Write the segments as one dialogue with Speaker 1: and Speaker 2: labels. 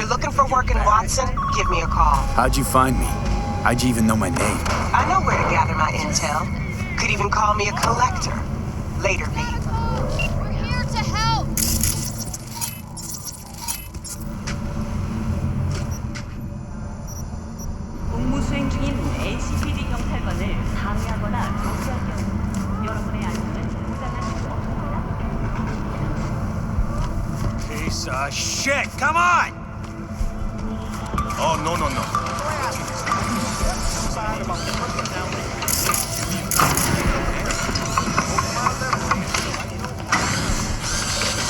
Speaker 1: you're looking for work in Watson, give me a call.
Speaker 2: How'd you find me? How'd you even know my name?
Speaker 1: I know where to gather my intel. Could even call me a collector. Later, V.
Speaker 3: We're here to help!
Speaker 4: 공무 수행 중인 HPD 경찰관을 방해하거나 조치할 경우 여러분의 안전은 보장할 수 없습니다.
Speaker 2: Piece of shit! Come on!
Speaker 5: Oh, no.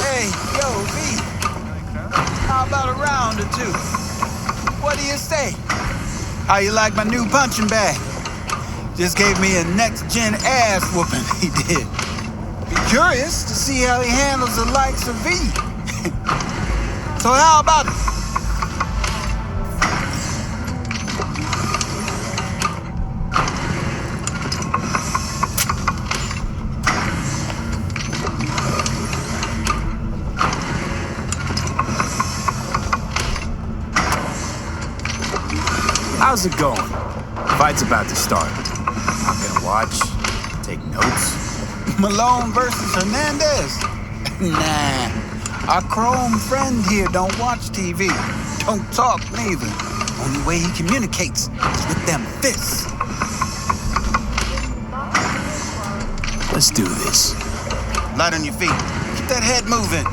Speaker 6: Hey, yo, V. How about a round or two? What do you say? How you like my new punching bag? Just gave me a next-gen ass whooping, he did. Be curious to see how he handles the likes of V. So how about it?
Speaker 2: How's it going? Fight's about to start. I'm gonna watch, take notes.
Speaker 6: Malone versus Hernandez? Nah. Our Chrome friend here don't watch TV. Don't talk neither. Only way he communicates is with them fists.
Speaker 2: Let's do this.
Speaker 6: Light on your feet. Keep that head moving.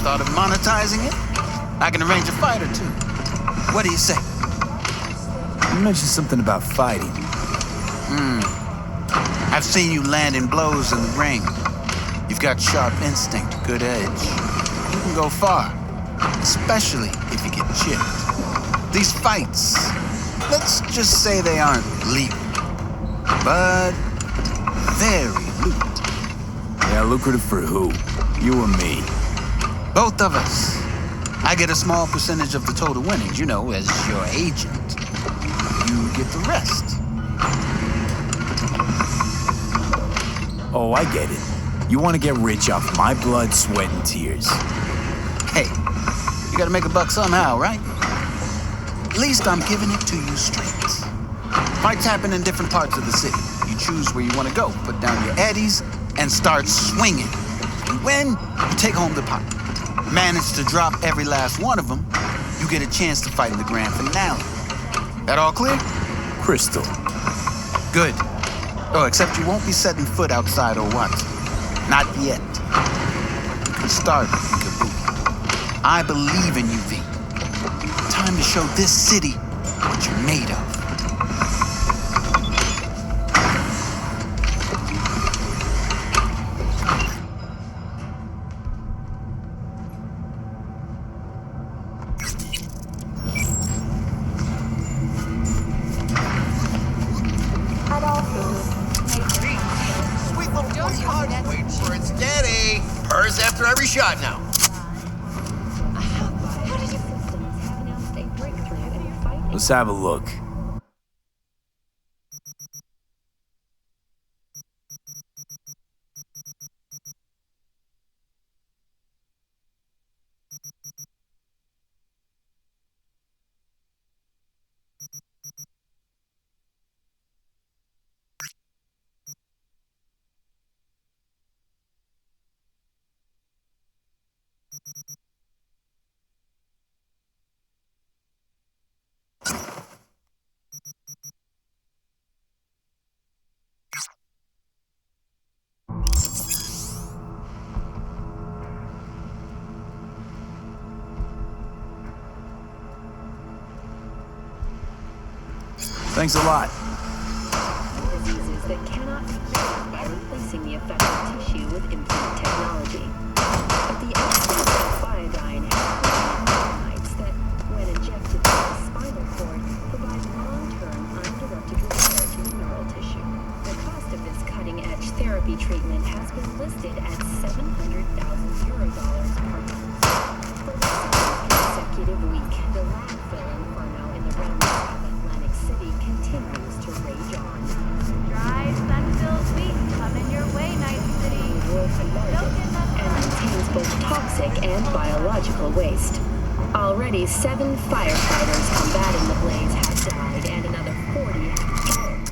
Speaker 6: Thought of monetizing it? I can arrange a fight or two. What do you say?
Speaker 2: You mentioned something about fighting.
Speaker 6: I've seen you landing blows in the ring. You've got sharp instinct, good edge. You can go far, especially if you get chipped. These fights, let's just say they aren't lethal, but very lucrative.
Speaker 2: Yeah, lucrative for who? You or me?
Speaker 6: Both of us. I get a small percentage of the total winnings, you know, as your agent. You get the rest.
Speaker 2: Oh, I get it. You want to get rich off my blood, sweat, and tears.
Speaker 6: Hey, you gotta make a buck somehow, right? At least I'm giving it to you straight. Fights happen in different parts of the city. You choose where you want to go, put down your eddies, and start swinging. And when you take home the pot, manage to drop every last one of them, you get a chance to fight in the grand finale. That all clear?
Speaker 2: Crystal.
Speaker 6: Good. Oh, except you won't be setting foot outside or what? Not yet. You can start in Kabuki. I believe in you, V. Time to show this city what you're made of.
Speaker 5: After every shot now.
Speaker 2: Let's have a look. Thanks a lot.
Speaker 7: Diseases that cannot be cured by replacing the affected tissue with implant technology. But the absence of iodine has proteins that, when injected into the spinal cord, provide long-term uninterrupted repair to the neural tissue. The cost of this cutting-edge therapy treatment has been listed at €700,000 per month. For the second consecutive week, the landfill inferno in the realm of Atlantic City continues to rage on.
Speaker 3: Dry, sun-filled week coming your way, Night City.
Speaker 7: And contains both toxic and biological waste. Already 7 firefighters combating the blaze have died, and another 40 have fallen.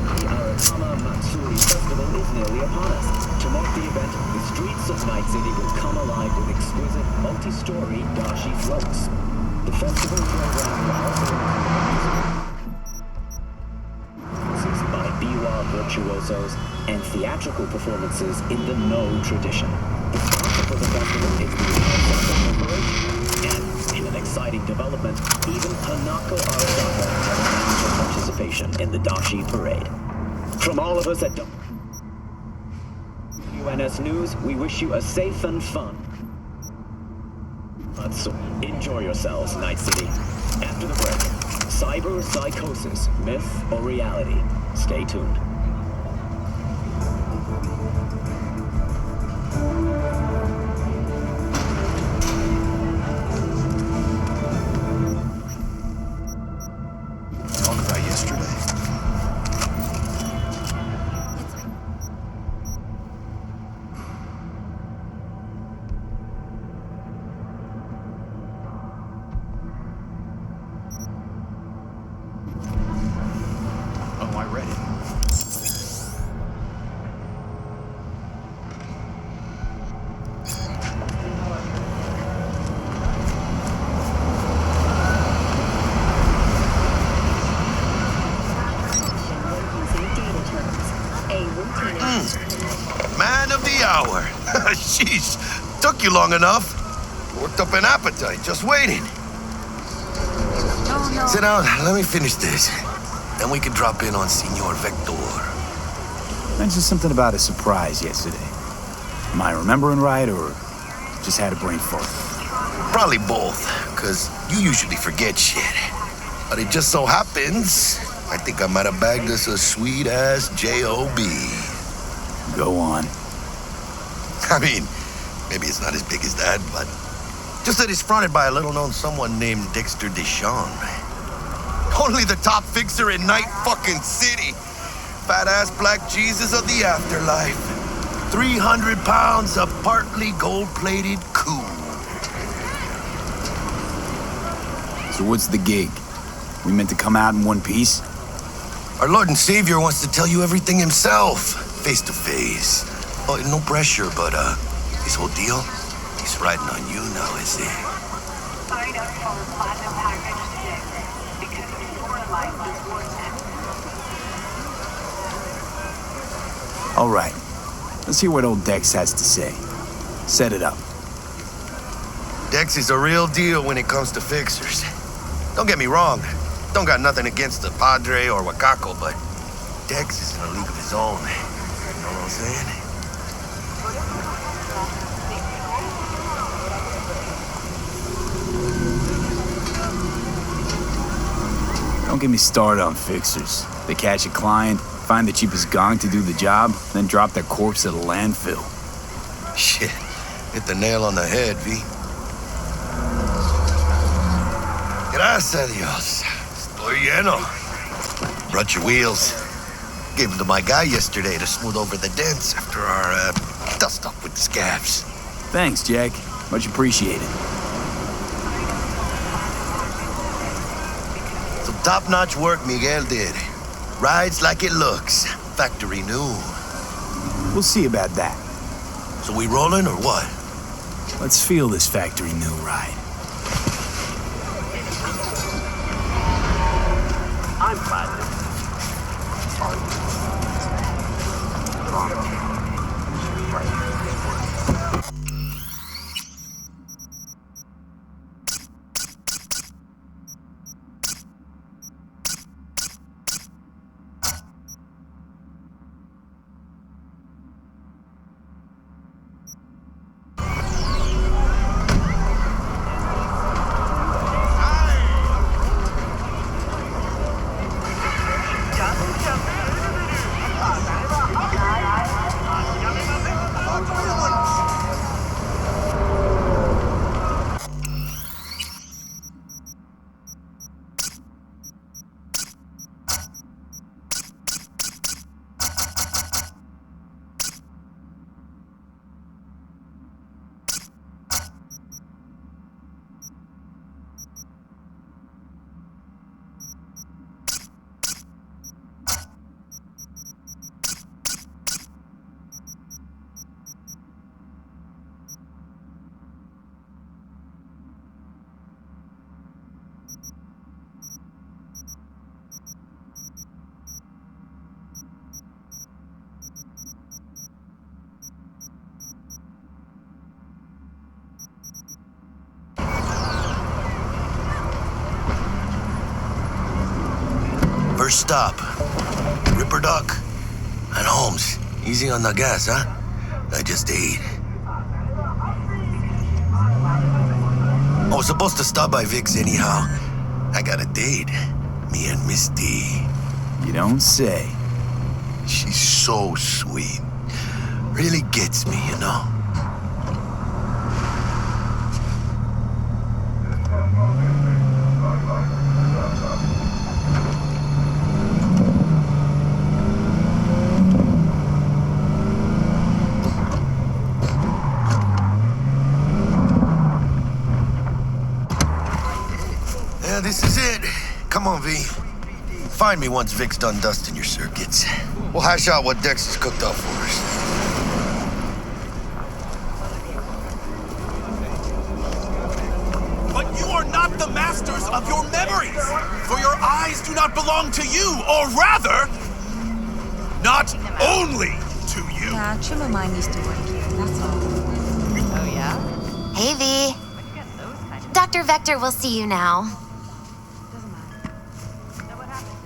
Speaker 8: The Aratama Matsuri Festival is nearly upon us. To mark the event, the streets of Night City will come alive with exquisite, multi-story dashi floats. The festival program will also include by biwa virtuosos and theatrical performances in the No tradition. The sponsor for the festival is the Osaka Corporation, and in an exciting development, even Hanako Arazaka has announced her participation in the dashi parade. From all of us at WNS News, we wish you a safe and fun. So enjoy yourselves, Night City. After the break, cyber psychosis, myth or reality? Stay tuned.
Speaker 2: Talk about yesterday. Oh, I read it.
Speaker 5: Man of the hour. Sheesh. Took you long enough. Worked up an appetite just waiting. Sit down. Let me finish this. Then we can drop in on Senor Vector.
Speaker 2: Mentioned something about a surprise yesterday. Am I remembering right, or just had a brain fart?
Speaker 5: Probably both, because you usually forget shit. But it just so happens, I think I might have bagged us a sweet-ass J.O.B.
Speaker 2: Go on.
Speaker 5: I mean, maybe it's not as big as that, but just that it's fronted by a little-known someone named Dexter Deshawn. Only the top fixer in Night fucking City. Fat-ass black Jesus of the afterlife. 300 pounds of partly gold-plated cool.
Speaker 2: So what's the gig? We meant to come out in one piece?
Speaker 5: Our Lord and Savior wants to tell you everything himself, face to face. Oh, no pressure, but this whole deal, he's riding on you now, is he?
Speaker 2: All right. Let's hear what old Dex has to say. Set it up.
Speaker 5: Dex is a real deal when it comes to fixers. Don't get me wrong. Don't got nothing against the Padre or Wakako, but Dex is in a league of his own. You know what I'm saying?
Speaker 2: Don't get me started on fixers. They catch a client, find the cheapest gong to do the job, then drop their corpse at a landfill.
Speaker 5: Shit. Hit the nail on the head, V. Gracias a Dios. Estoy lleno. Brought your wheels. Gave them to my guy yesterday to smooth over the dents after our dust-up with the scabs.
Speaker 2: Thanks, Jack. Much appreciated.
Speaker 5: Some top-notch work Miguel did. Rides like it looks. Factory new.
Speaker 2: We'll see about that.
Speaker 5: So we rolling or what?
Speaker 2: Let's feel this factory new ride.
Speaker 8: I'm Platinum.
Speaker 5: first stop. Ripper Duck. And Holmes, easy on the gas, huh? I just ate. I was supposed to stop by Vic's anyhow. I got a date. Me and Miss D.
Speaker 2: You don't say.
Speaker 5: She's so sweet. Really gets me, you know? Yeah, this is it. Come on, V. Find me once Vic's done dusting your circuits. We'll hash out what Dex has cooked up for us.
Speaker 9: But you are not the masters of your memories, for your eyes do not belong to you, or rather, not only to you.
Speaker 10: Yeah, trim of mine needs to work here, that's all.
Speaker 4: Oh yeah?
Speaker 11: Hey, V.
Speaker 4: Where'd you get those kind of...
Speaker 11: Dr. Vector will see you now.
Speaker 4: Doesn't matter. Is that what happened?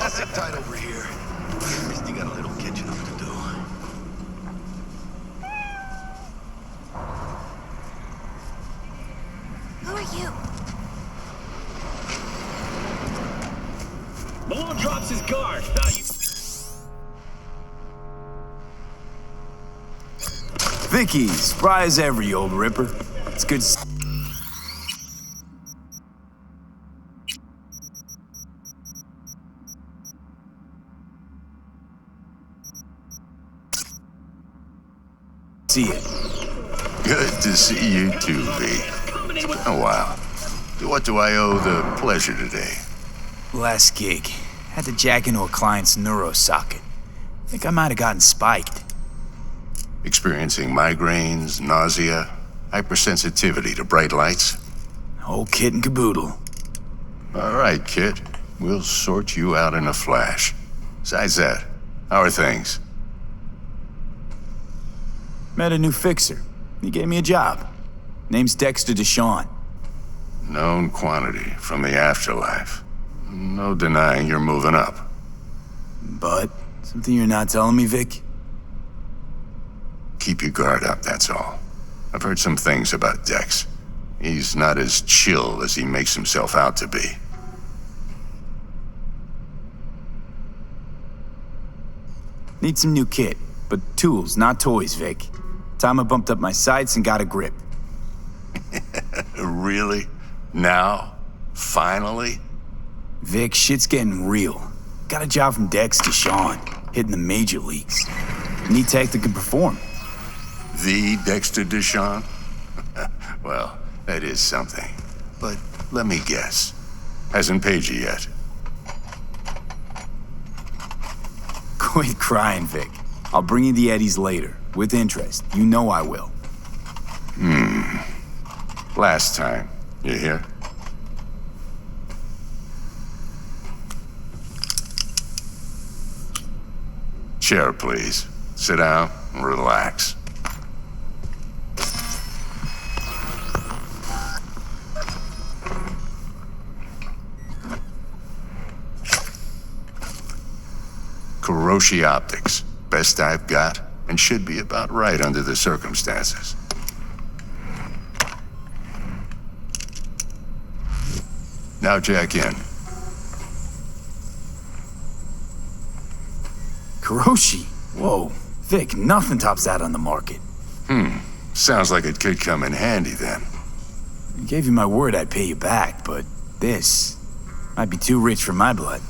Speaker 5: I'll sit tight over here. Misty got a little catching up to do.
Speaker 11: Who are you?
Speaker 8: Malone drops his guard. Now you...
Speaker 2: Vicky, spry as ever, you old ripper. It's good to see you.
Speaker 12: Good to see you too, V. It's been a while. What do I owe the pleasure today?
Speaker 2: Last gig. Had to jack into a client's neuro socket. Think I might have gotten spiked.
Speaker 12: Experiencing migraines, nausea, hypersensitivity to bright lights?
Speaker 2: Whole kit and caboodle.
Speaker 12: All right, kid. We'll sort you out in a flash. Besides that, how are things?
Speaker 2: Met a new fixer. He gave me a job. Name's Dexter Deshawn.
Speaker 12: Known quantity from the afterlife. No denying you're moving up.
Speaker 2: But, something you're not telling me, Vic?
Speaker 12: Keep your guard up, that's all. I've heard some things about Dex. He's not as chill as he makes himself out to be.
Speaker 2: Need some new kit, but tools, not toys, Vic. Time I bumped up my sights and got a grip.
Speaker 12: Really? Now? Finally?
Speaker 2: Vic, shit's getting real. Got a job from Dex Deshawn, hitting the major leagues. Need tech that can perform.
Speaker 12: The Dexter Deshawn? Well, that is something. But let me guess. Hasn't paid you yet.
Speaker 2: Quit crying, Vic. I'll bring you the eddies later, with interest. You know I will.
Speaker 12: Last time. You hear? Chair, please. Sit down and relax. Kiroshi Optics. Best I've got, and should be about right under the circumstances. Now jack in.
Speaker 2: Kiroshi? Whoa. Vic, nothing tops that on the market.
Speaker 12: Sounds like it could come in handy then.
Speaker 2: I gave you my word I'd pay you back, but this might be too rich for my blood.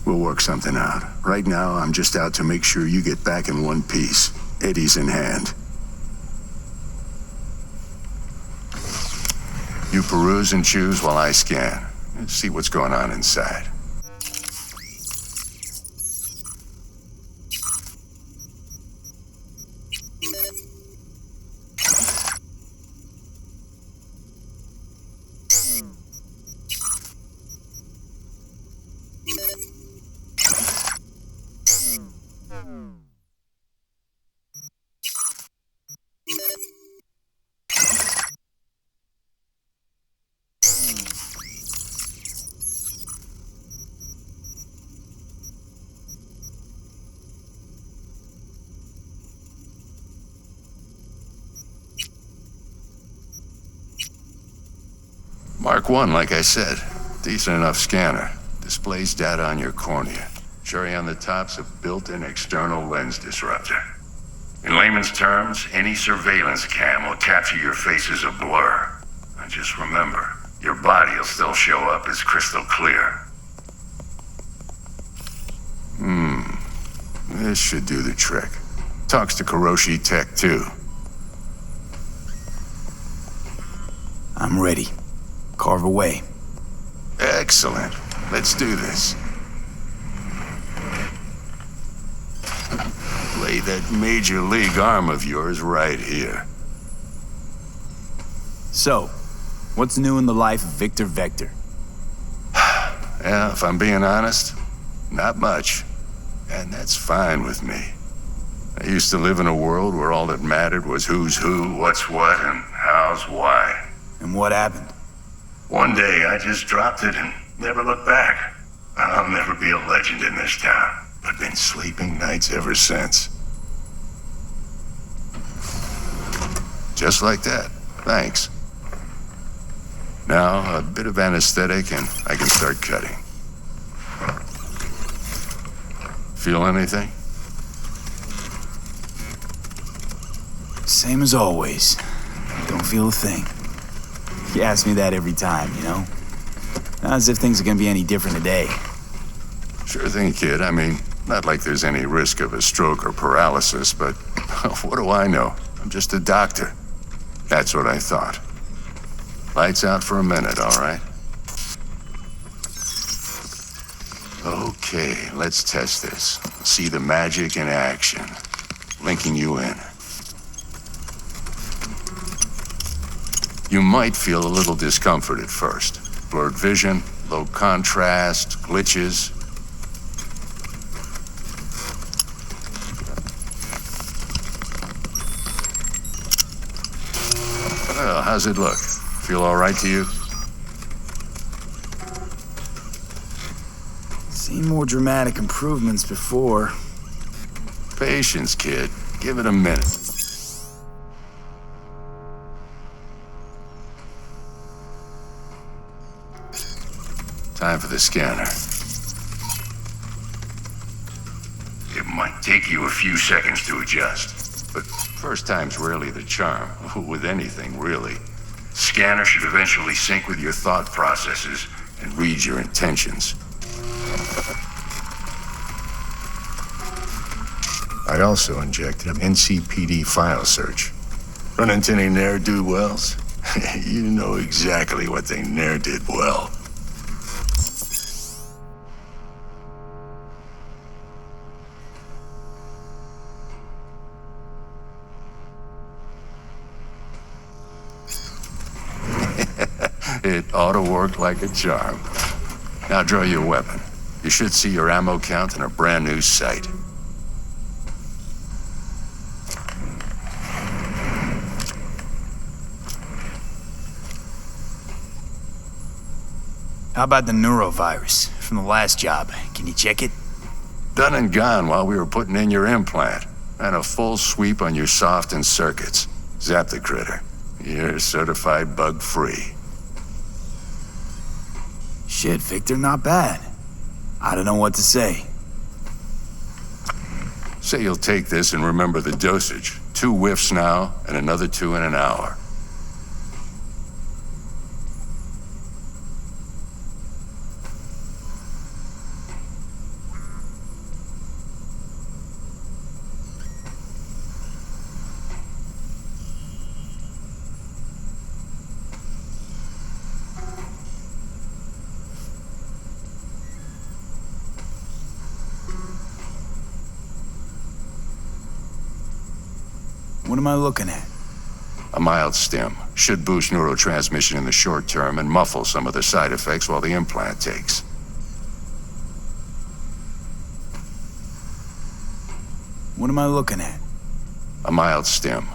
Speaker 12: We'll work something out. Right now, I'm just out to make sure you get back in one piece. Eddie's in hand. You peruse and choose while I scan. And see what's going on inside. Mark 1, like I said. Decent enough scanner. Displays data on your cornea. Cherry on the top's a built-in external lens disruptor. In layman's terms, any surveillance cam will capture your face as a blur. And just remember, your body will still show up as crystal clear. This should do the trick. Talks to Kiroshi Tech, too.
Speaker 2: I'm ready. Carve away.
Speaker 12: Excellent. Let's do this. Lay that major league arm of yours right here.
Speaker 2: So, what's new in the life of Victor Vector?
Speaker 12: Yeah, if I'm being honest, not much. And that's fine with me. I used to live in a world where all that mattered was who's who, what's what, and how's why.
Speaker 2: And what happened?
Speaker 12: One day I just dropped it and never looked back. I'll never be a legend in this town, but been sleeping nights ever since. Just like that. Thanks. Now, a bit of anesthetic and I can start cutting. Feel anything?
Speaker 2: Same as always. Don't feel a thing. You ask me that every time, you know? Not as if things are gonna be any different today.
Speaker 12: Sure thing, kid. I mean, not like there's any risk of a stroke or paralysis, but what do I know? I'm just a doctor. That's what I thought. Lights out for a minute, all right? Okay, let's test this. See the magic in action. Linking you in. You might feel a little discomfort at first. Blurred vision, low contrast, glitches. Well, how's it look? Feel all right to you?
Speaker 2: Seen more dramatic improvements before.
Speaker 12: Patience, kid. Give it a minute. Time for the scanner. It might take you a few seconds to adjust, but first time's rarely the charm, with anything, really. Scanner should eventually sync with your thought processes and read your intentions. I also injected an NCPD file search. Run into any ne'er-do-wells? You know exactly what they ne'er did well. It ought to work like a charm. Now draw your weapon. You should see your ammo count in a brand new sight.
Speaker 2: How about the neurovirus from the last job? Can you check it?
Speaker 12: Done and gone while we were putting in your implant. And a full sweep on your soft and circuits. Zap the critter. You're certified bug-free.
Speaker 2: Shit, Victor, not bad. I don't know what to say.
Speaker 12: Say you'll take this and remember the dosage. 2 whiffs now, and another 2 in an hour.
Speaker 2: What am I looking at?
Speaker 12: A mild stim. Should boost neurotransmission in the short term and muffle some of the side effects while the implant takes.
Speaker 2: What am I looking at?
Speaker 12: A mild stim.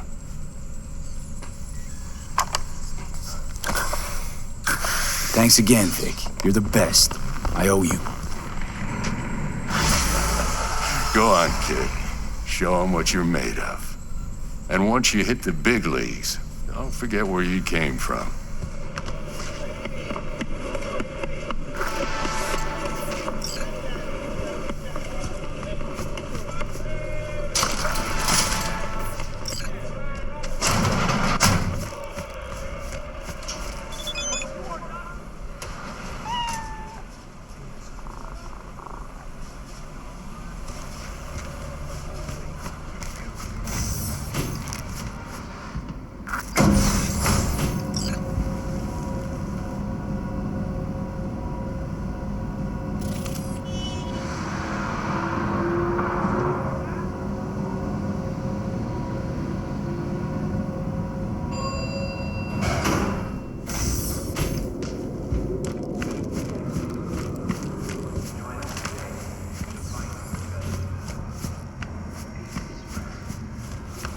Speaker 2: Thanks again, Vic. You're the best. I owe you.
Speaker 12: Go on, kid. Show 'em what you're made of. And once you hit the big leagues, don't forget where you came from.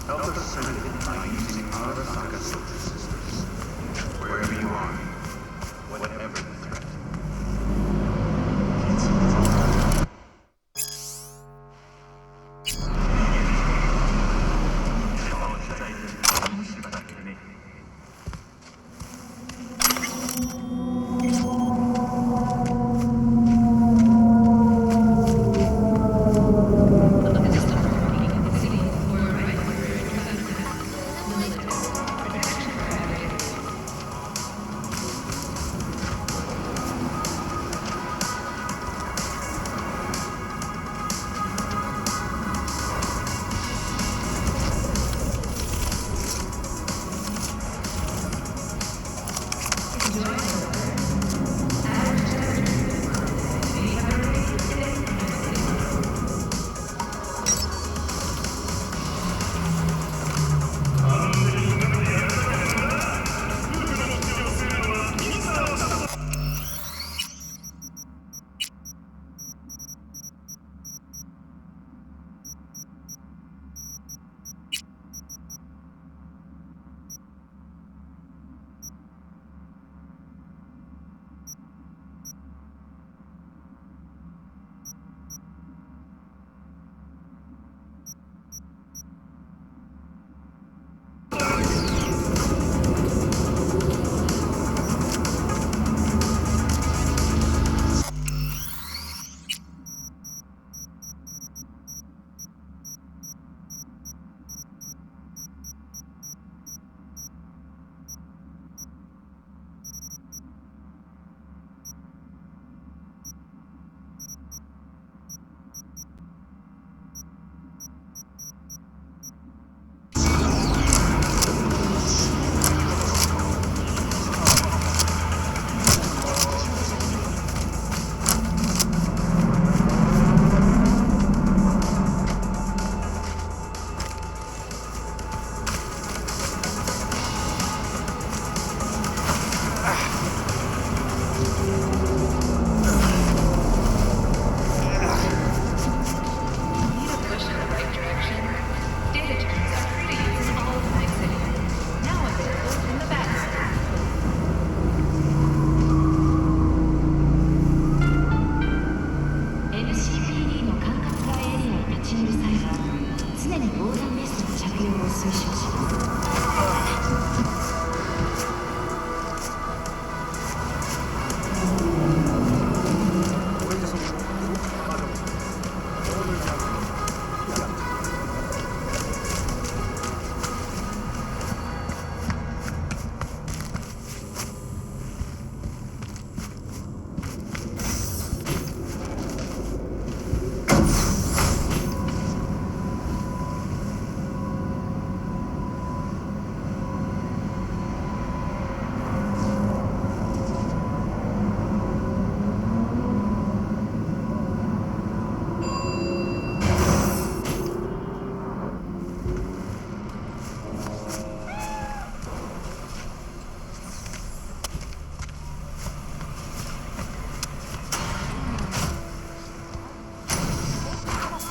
Speaker 13: Help us by using Arasaka filters. Wherever you are, whatever the threat.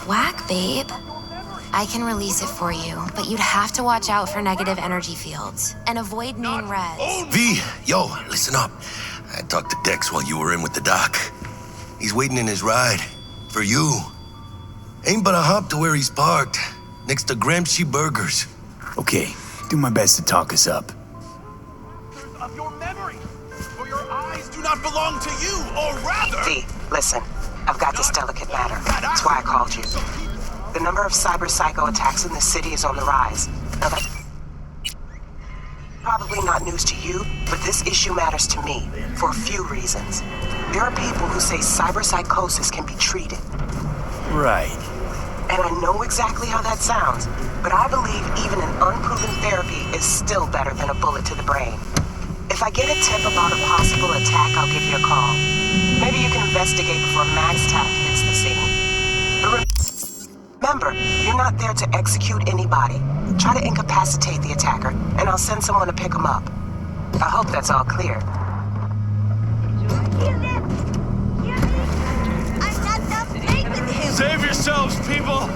Speaker 11: Whack, babe. I can release it for you, but you'd have to watch out for negative energy fields and avoid main res.
Speaker 5: V, yo, listen up. I talked to Dex while you were in with the doc. He's waiting in his ride. For you. Ain't but a hop to where he's parked. Next to Gramsci Burgers.
Speaker 2: Okay, do my best to talk us up.
Speaker 9: Of your memory, for your eyes do not belong to you, or rather...
Speaker 1: V, listen. I've got this delicate matter. That's why I called you. The number of cyber-psycho attacks in the city is on the rise. Now that's probably not news to you, but this issue matters to me for a few reasons. There are people who say cyberpsychosis can be treated.
Speaker 2: Right.
Speaker 1: And I know exactly how that sounds, but I believe even an unproven therapy is still better than a bullet to the brain. If I get a tip about a possible attack, I'll give you a call. Maybe you can investigate before Max Tack hits the scene. But remember, you're not there to execute anybody. Try to incapacitate the attacker, and I'll send someone to pick him up. I hope that's all clear.
Speaker 9: Save yourselves, people!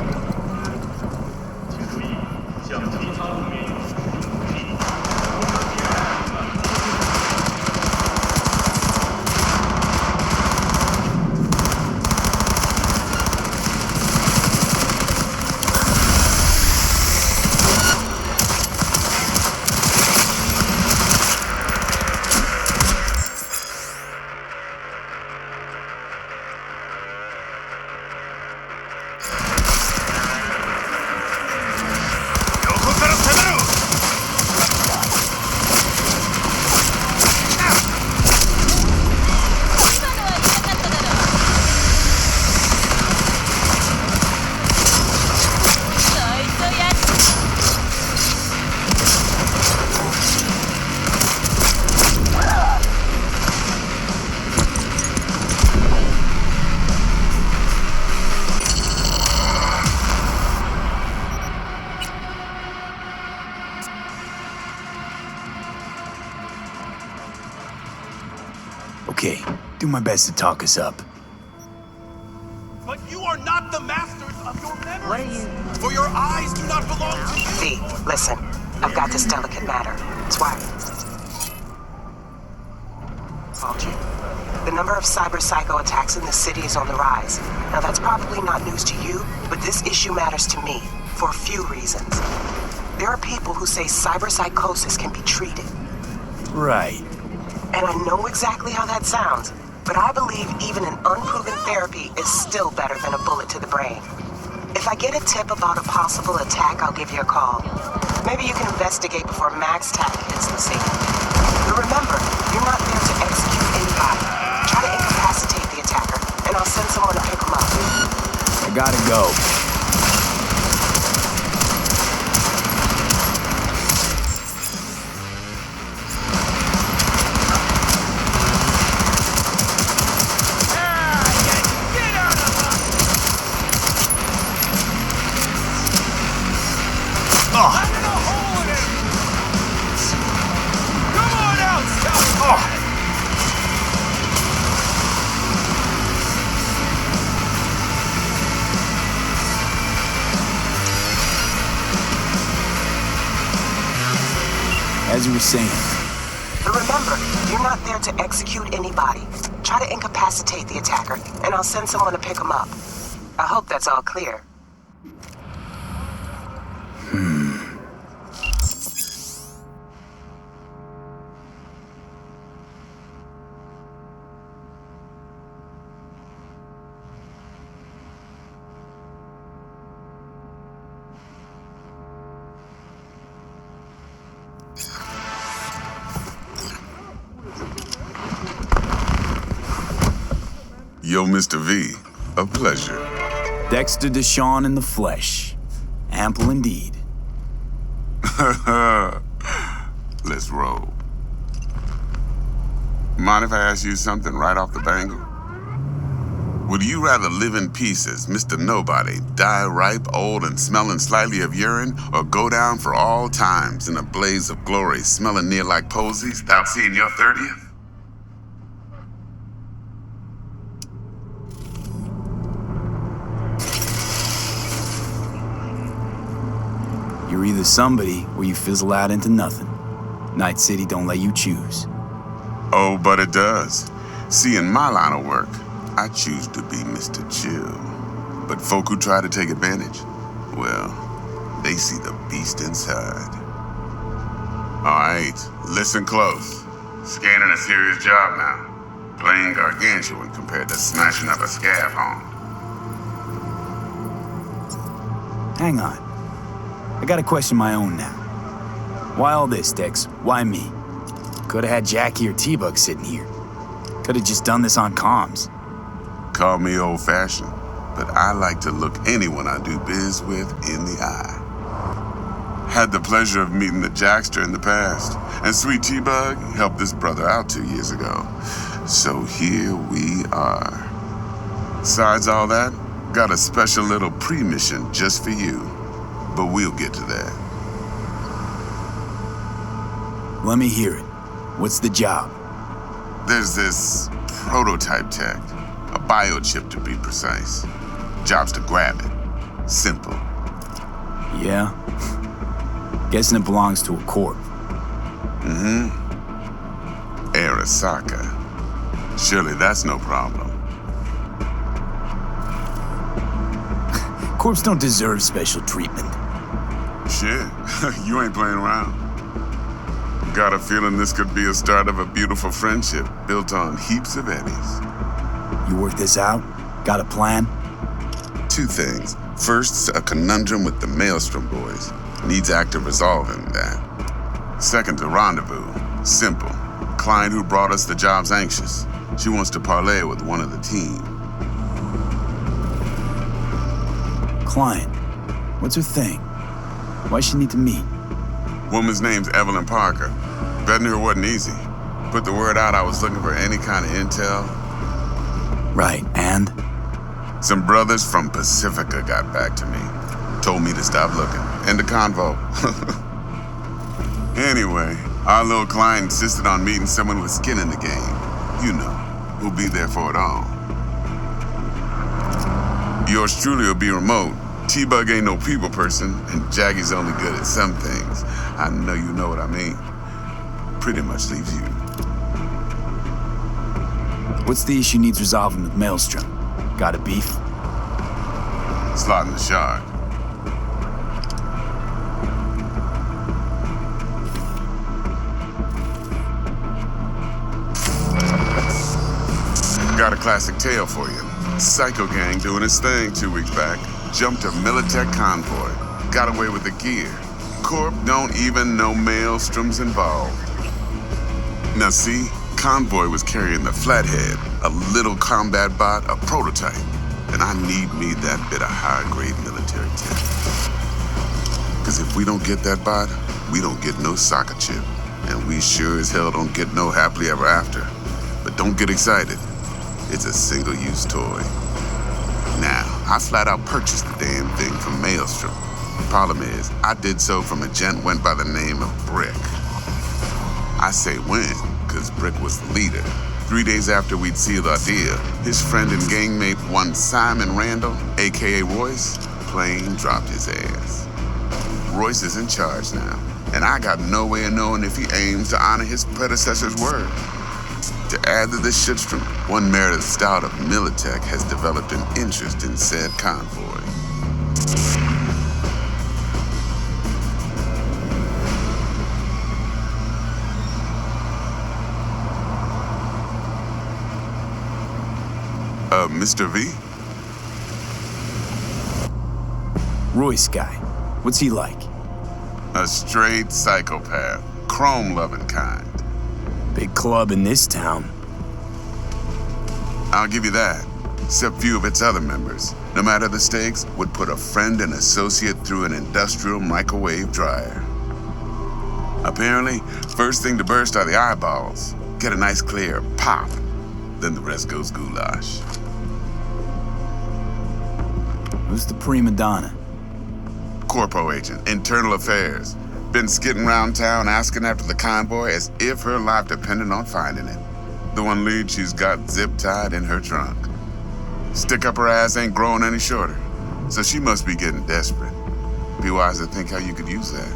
Speaker 2: Okay, do my best to talk us up.
Speaker 9: But you are not the masters of your memories.
Speaker 4: What are you?
Speaker 9: For your eyes do not belong to you.
Speaker 1: V, listen. I've got this delicate matter. It's why I called you. The number of cyber psycho attacks in the city is on the rise. Now that's probably not news to you, but this issue matters to me for a few reasons. There are people who say cyber psychosis can be treated.
Speaker 2: Right.
Speaker 1: And I know exactly how that sounds, but I believe even an unproven therapy is still better than a bullet to the brain. If I get a tip about a possible attack, I'll give you a call. Maybe you can investigate before MAX TAC hits the scene. But remember, you're not there to execute anybody. Try to incapacitate the attacker, and I'll send someone to pick him up.
Speaker 2: I gotta go. As you were saying.
Speaker 1: But remember, you're not there to execute anybody. Try to incapacitate the attacker, and I'll send someone to pick him up. I hope that's all clear.
Speaker 14: Yo, Mr. V, a pleasure.
Speaker 2: Dexter Deshawn in the flesh. Ample indeed.
Speaker 14: Let's roll. Mind if I ask you something right off the bangle? Would you rather live in pieces, Mr. Nobody, die ripe, old, and smelling slightly of urine, or go down for all times in a blaze of glory, smelling near like posies, without seeing your 30th?
Speaker 2: You're either somebody or you fizzle out into nothing. Night City don't let you choose.
Speaker 14: Oh, but it does. See, in my line of work, I choose to be Mr. Chill. But folk who try to take advantage, well, they see the beast inside. All right, listen close. Scanning a serious job now. Playing gargantuan compared to smashing up a scav home.
Speaker 2: Hang on. I gotta question my own now. Why all this, Dex? Why me? Could've had Jackie or T-Bug sitting here. Could've just done this on comms.
Speaker 14: Call me old-fashioned, but I like to look anyone I do biz with in the eye. Had the pleasure of meeting the Jackster in the past, and sweet T-Bug helped this brother out 2 years ago. So here we are. Besides all that, got a special little pre-mission just for you. But we'll get to that.
Speaker 2: Let me hear it. What's the job?
Speaker 14: There's this prototype tech, a biochip to be precise. Job's to grab it. Simple.
Speaker 2: Yeah? Guessing it belongs to a corp.
Speaker 14: Mm-hmm. Arasaka. Surely that's no problem.
Speaker 2: Corps don't deserve special treatment.
Speaker 14: Shit, you ain't playing around. Got a feeling this could be a start of a beautiful friendship built on heaps of eddies.
Speaker 2: You work this out? Got a plan?
Speaker 14: 2 things. First, a conundrum with the Maelstrom boys. Needs active resolving that. Second, a rendezvous. Simple. Client who brought us the job's anxious. She wants to parlay with one of the team.
Speaker 2: Client. What's her thing? Why she need to meet?
Speaker 14: Woman's name's Evelyn Parker. Betting her wasn't easy. Put the word out I was looking for any kind of intel.
Speaker 2: Right, and?
Speaker 14: Some brothers from Pacifica got back to me. Told me to stop looking. End of convo. Anyway, our little client insisted on meeting someone with skin in the game. You know. who'll be there for it all. Yours truly will be remote. T-Bug ain't no people person, and Jaggy's only good at some things. I know you know what I mean. Pretty much leaves you.
Speaker 2: What's the issue needs resolving with Maelstrom? Got a beef?
Speaker 14: Slotting the shard. Got a classic tale for you. Psycho Gang doing his thing 2 weeks back. Jumped a Militech convoy. Got away with the gear. Corp don't even know Maelstrom's involved. Now see, Convoy was carrying the Flathead, a little combat bot, a prototype. And I need me that bit of high-grade military tech. Because if we don't get that bot, we don't get no soccer chip. And we sure as hell don't get no happily ever after. But don't get excited. It's a single-use toy. Now, I flat out purchased the damn thing from Maelstrom. Problem is, I did so from a gent went by the name of Brick. I say when, because Brick was the leader. 3 days after we'd sealed our deal, his friend and gangmate, one Simon Randall, aka Royce, plain dropped his ass. Royce is in charge now, and I got no way of knowing if he aims to honor his predecessor's word. To add to this shitstrom, one Meredith Stout of Militech has developed an interest in said convoy. Mr. V?
Speaker 2: Royce guy. What's he like?
Speaker 14: A straight psychopath. Chrome-loving kind.
Speaker 2: Big club in this town.
Speaker 14: I'll give you that. Except few of its other members, no matter the stakes, would put a friend and associate through an industrial microwave dryer. Apparently, first thing to burst are the eyeballs. Get a nice clear pop. Then the rest goes goulash.
Speaker 2: Who's the prima donna?
Speaker 14: Corpo agent, internal affairs. Been skidding around town asking after the convoy as if her life depended on finding it. The one lead she's got zip-tied in her trunk. Stick up her ass ain't growing any shorter, so she must be getting desperate. Be wise to think how you could use that.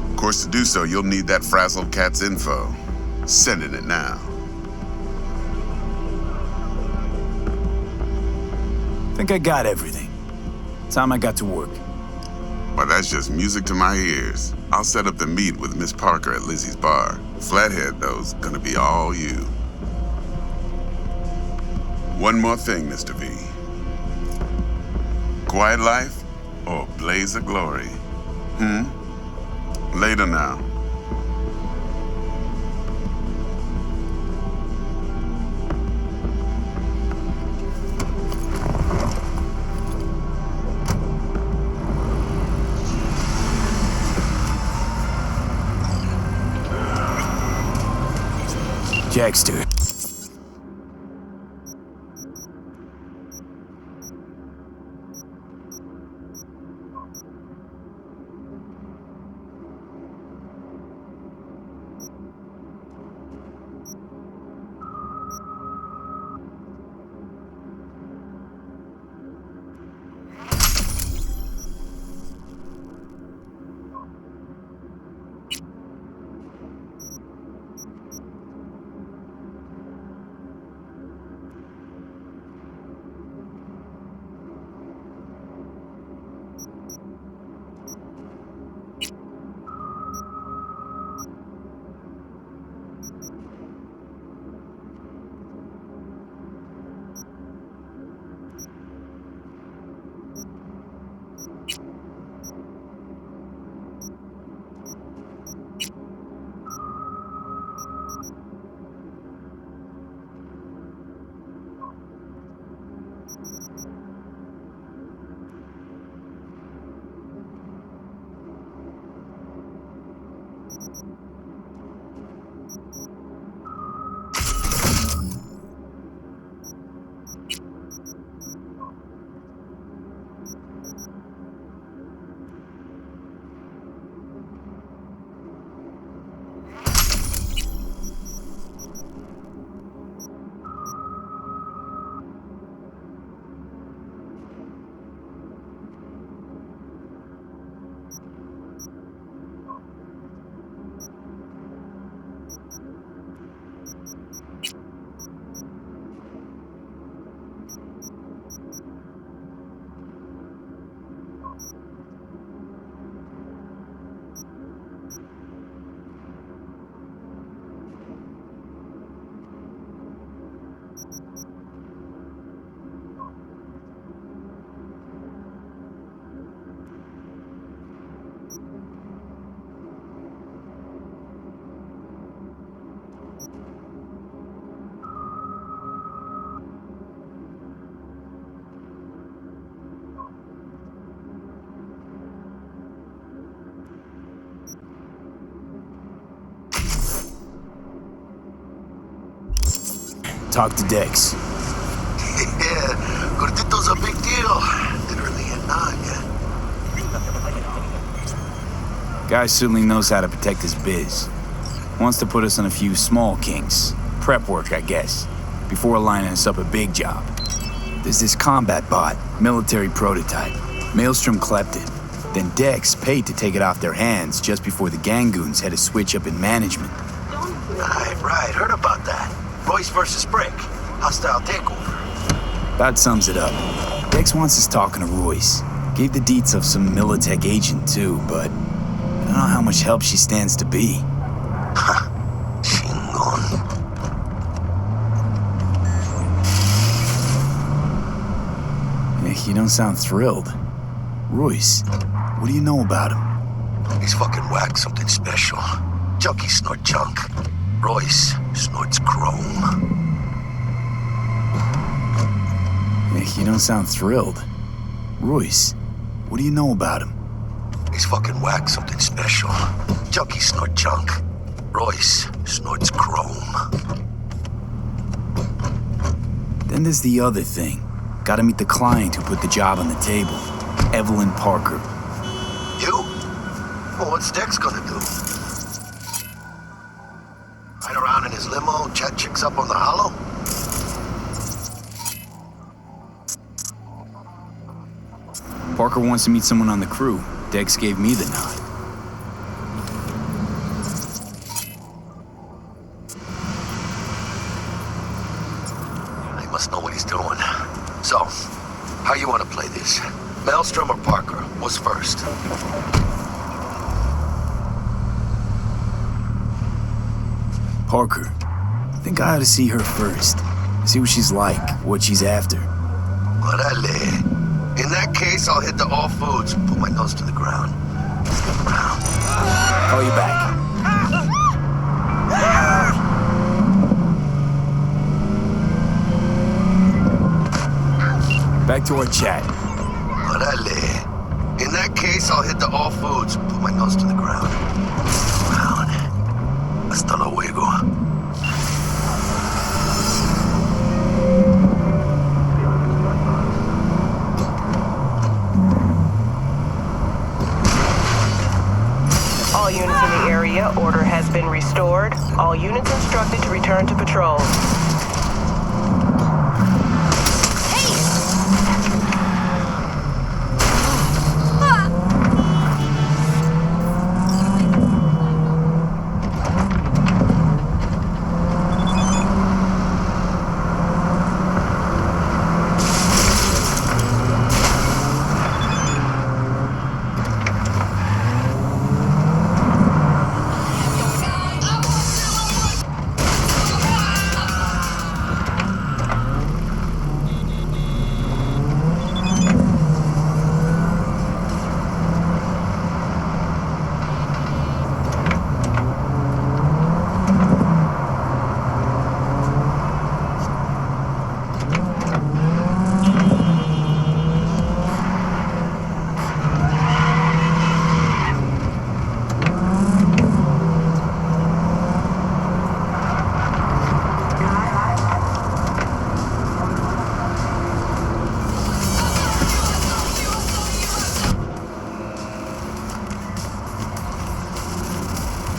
Speaker 14: Of course, to do so, you'll need that frazzled cat's info. Sending it now.
Speaker 2: Think I got everything. Time I got to work.
Speaker 14: Well, that's just music to my ears. I'll set up the meet with Miss Parker at Lizzie's bar. Flathead, though's gonna be all you. One more thing, Mr. V. Quiet life or blaze of glory? Later now.
Speaker 2: Jackster. talk to Dex.
Speaker 5: Yeah, Gordito's a big deal. Literally and not, yeah.
Speaker 2: Guy certainly knows how to protect his biz. Wants to put us on a few small kinks. Prep work, I guess. Before lining us up a big job. There's this combat bot, military prototype. Maelstrom clept it. Then Dex paid to take it off their hands just before the Gangoons had a switch up in management.
Speaker 5: Right, heard about that. Royce versus Brick. Hostile takeover.
Speaker 2: That sums it up. Dex wants us talking to Royce. Gave the deets of some Militech agent too, but I don't know how much help she stands to be. You don't sound thrilled. Royce, what do you know about him?
Speaker 5: He's fucking whack, something special. Junkies snort junk. Royce snorts chrome.
Speaker 2: You don't sound thrilled. Royce, what do you know about him?
Speaker 5: He's fucking whack, something special. Junkies snort junk. Royce snorts chrome.
Speaker 2: Then there's the other thing. Gotta meet the client who put the job on the table. Evelyn Parker.
Speaker 5: You? Well, what's Dex gonna do? Ride around in his limo, chat chicks up on the hollow?
Speaker 2: Parker wants to meet someone on the crew. Dex gave me the nod.
Speaker 5: He must know what he's doing. So, how you want to play this? Maelstrom or Parker? What's first?
Speaker 2: Parker. I think I ought to see her first. See what she's like, what she's after.
Speaker 5: Orale. In that case, I'll hit the all foods and put my nose to the ground. Step around.
Speaker 2: Call you back. Back to our chat.
Speaker 5: Orale. In that case, I'll hit the all foods and put my nose to the ground. Step around. Hasta luego.
Speaker 1: All units in the area, order has been restored. All units instructed to return to patrol.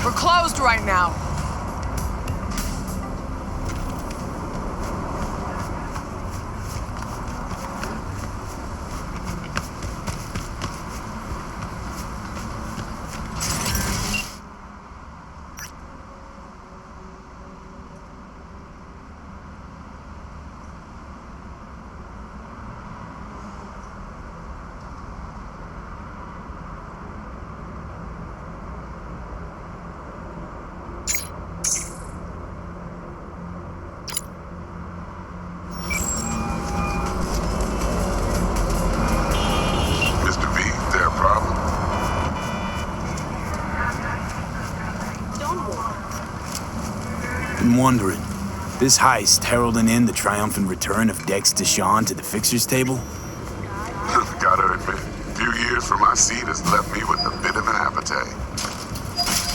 Speaker 15: We're closed right now.
Speaker 2: Been wondering, this heist heralding in the triumphant return of Dex Deshawn to the fixers table?
Speaker 14: Gotta admit, a few years from my seat has left me with a bit of an appetite.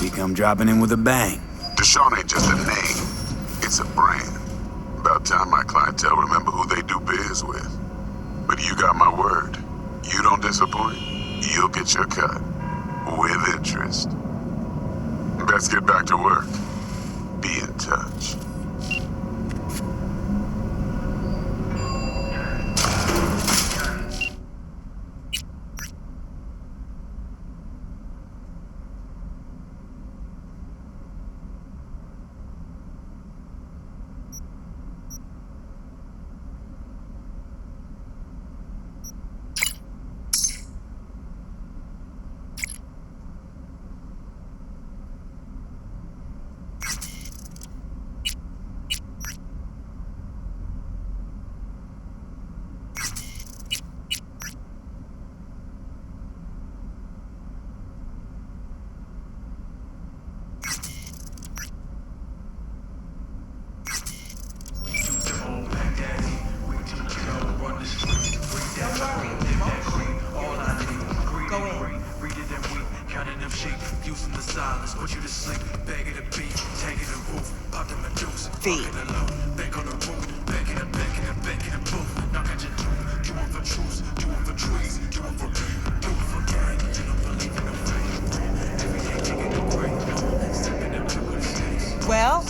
Speaker 2: He come dropping in with a bang.
Speaker 14: Deshawn ain't just a name, it's a brand. About time disappoint, you'll get your cut. With interest. Best get back to work. Be in touch.
Speaker 1: Well,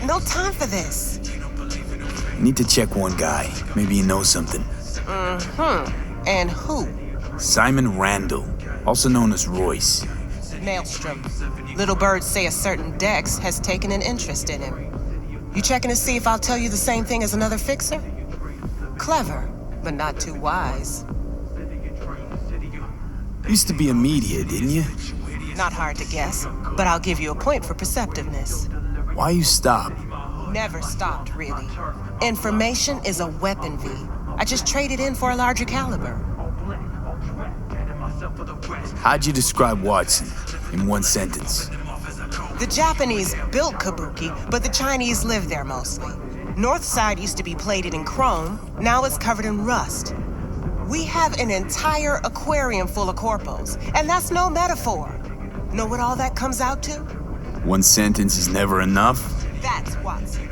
Speaker 1: no time for this.
Speaker 2: I need to check one guy. Maybe he knows something.
Speaker 1: And who?
Speaker 2: Simon Randall, also known as Royce.
Speaker 1: Maelstrom. Little birds say a certain Dex has taken an interest in him. You checking to see if I'll tell you the same thing as another fixer? Clever, but not too wise.
Speaker 2: Used to be a media, didn't you?
Speaker 1: Not hard to guess, but I'll give you a point for perceptiveness.
Speaker 2: Why you stop?
Speaker 1: Never stopped, really. Information is a weapon, V. I just traded in for a larger caliber.
Speaker 2: How'd you describe Watson in one sentence?
Speaker 1: The Japanese built Kabuki, but the Chinese live there mostly. North side used to be plated in chrome, now it's covered in rust. We have an entire aquarium full of corpos, and that's no metaphor. Know what all that comes out to?
Speaker 2: One sentence is never enough?
Speaker 1: That's Watson.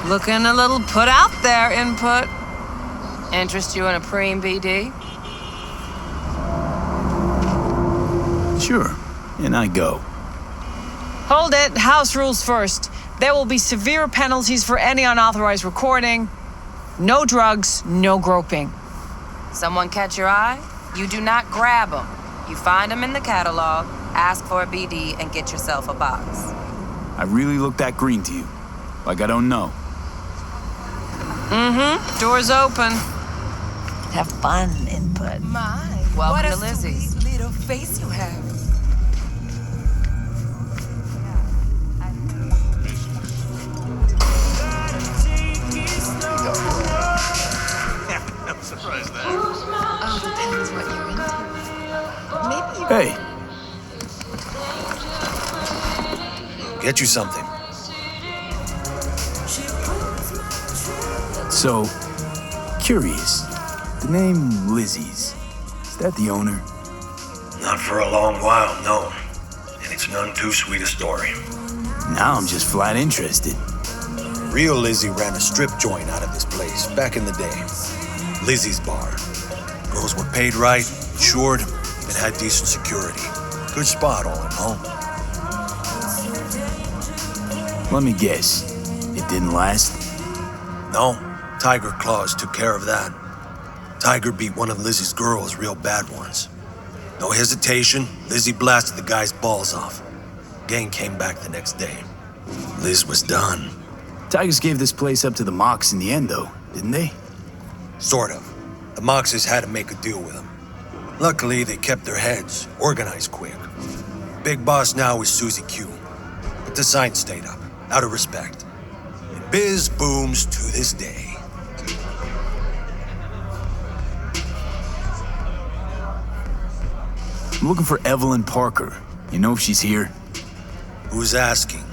Speaker 15: Looking a little put out there, input. Interest you in a preem BD?
Speaker 2: Sure, and I go.
Speaker 15: Hold it, house rules first. There will be severe penalties for any unauthorized recording. No drugs, no groping. Someone catch your eye? You do not grab them. You find them in the catalog, ask for a BD, and get yourself a box.
Speaker 2: I really look that green to you? Like I don't know?
Speaker 15: Mm-hmm. Door's open. Have fun, input.
Speaker 10: My,
Speaker 15: Welcome to Lizzie's.
Speaker 10: Sweet little face you have.
Speaker 9: I'm surprised that.
Speaker 10: Oh, depends what you're into. Maybe you...
Speaker 16: Hey. Get you something.
Speaker 2: So, curious. The name Lizzie's, is that the owner?
Speaker 16: Not for a long while, no. And it's none too sweet a story.
Speaker 2: Now I'm just flat interested.
Speaker 16: Real Lizzie ran a strip joint out of this place back in the day. Lizzie's Bar. Girls were paid right, insured, and had decent security. Good spot, all in all.
Speaker 2: Let me guess. It didn't last?
Speaker 16: No, Tiger Claws took care of that. Tiger beat one of Lizzie's girls real bad once. No hesitation, Lizzie blasted the guy's balls off. Gang came back the next day. Liz was done.
Speaker 2: Tigers gave this place up to the Mox in the end, though, didn't they?
Speaker 16: Sort of. The Moxes had to make a deal with them. Luckily, they kept their heads, organized quick. Big boss now is Susie Q. But the sign stayed up, out of respect. And biz booms to this day.
Speaker 2: I'm looking for Evelyn Parker. You know if she's here?
Speaker 16: Who's asking?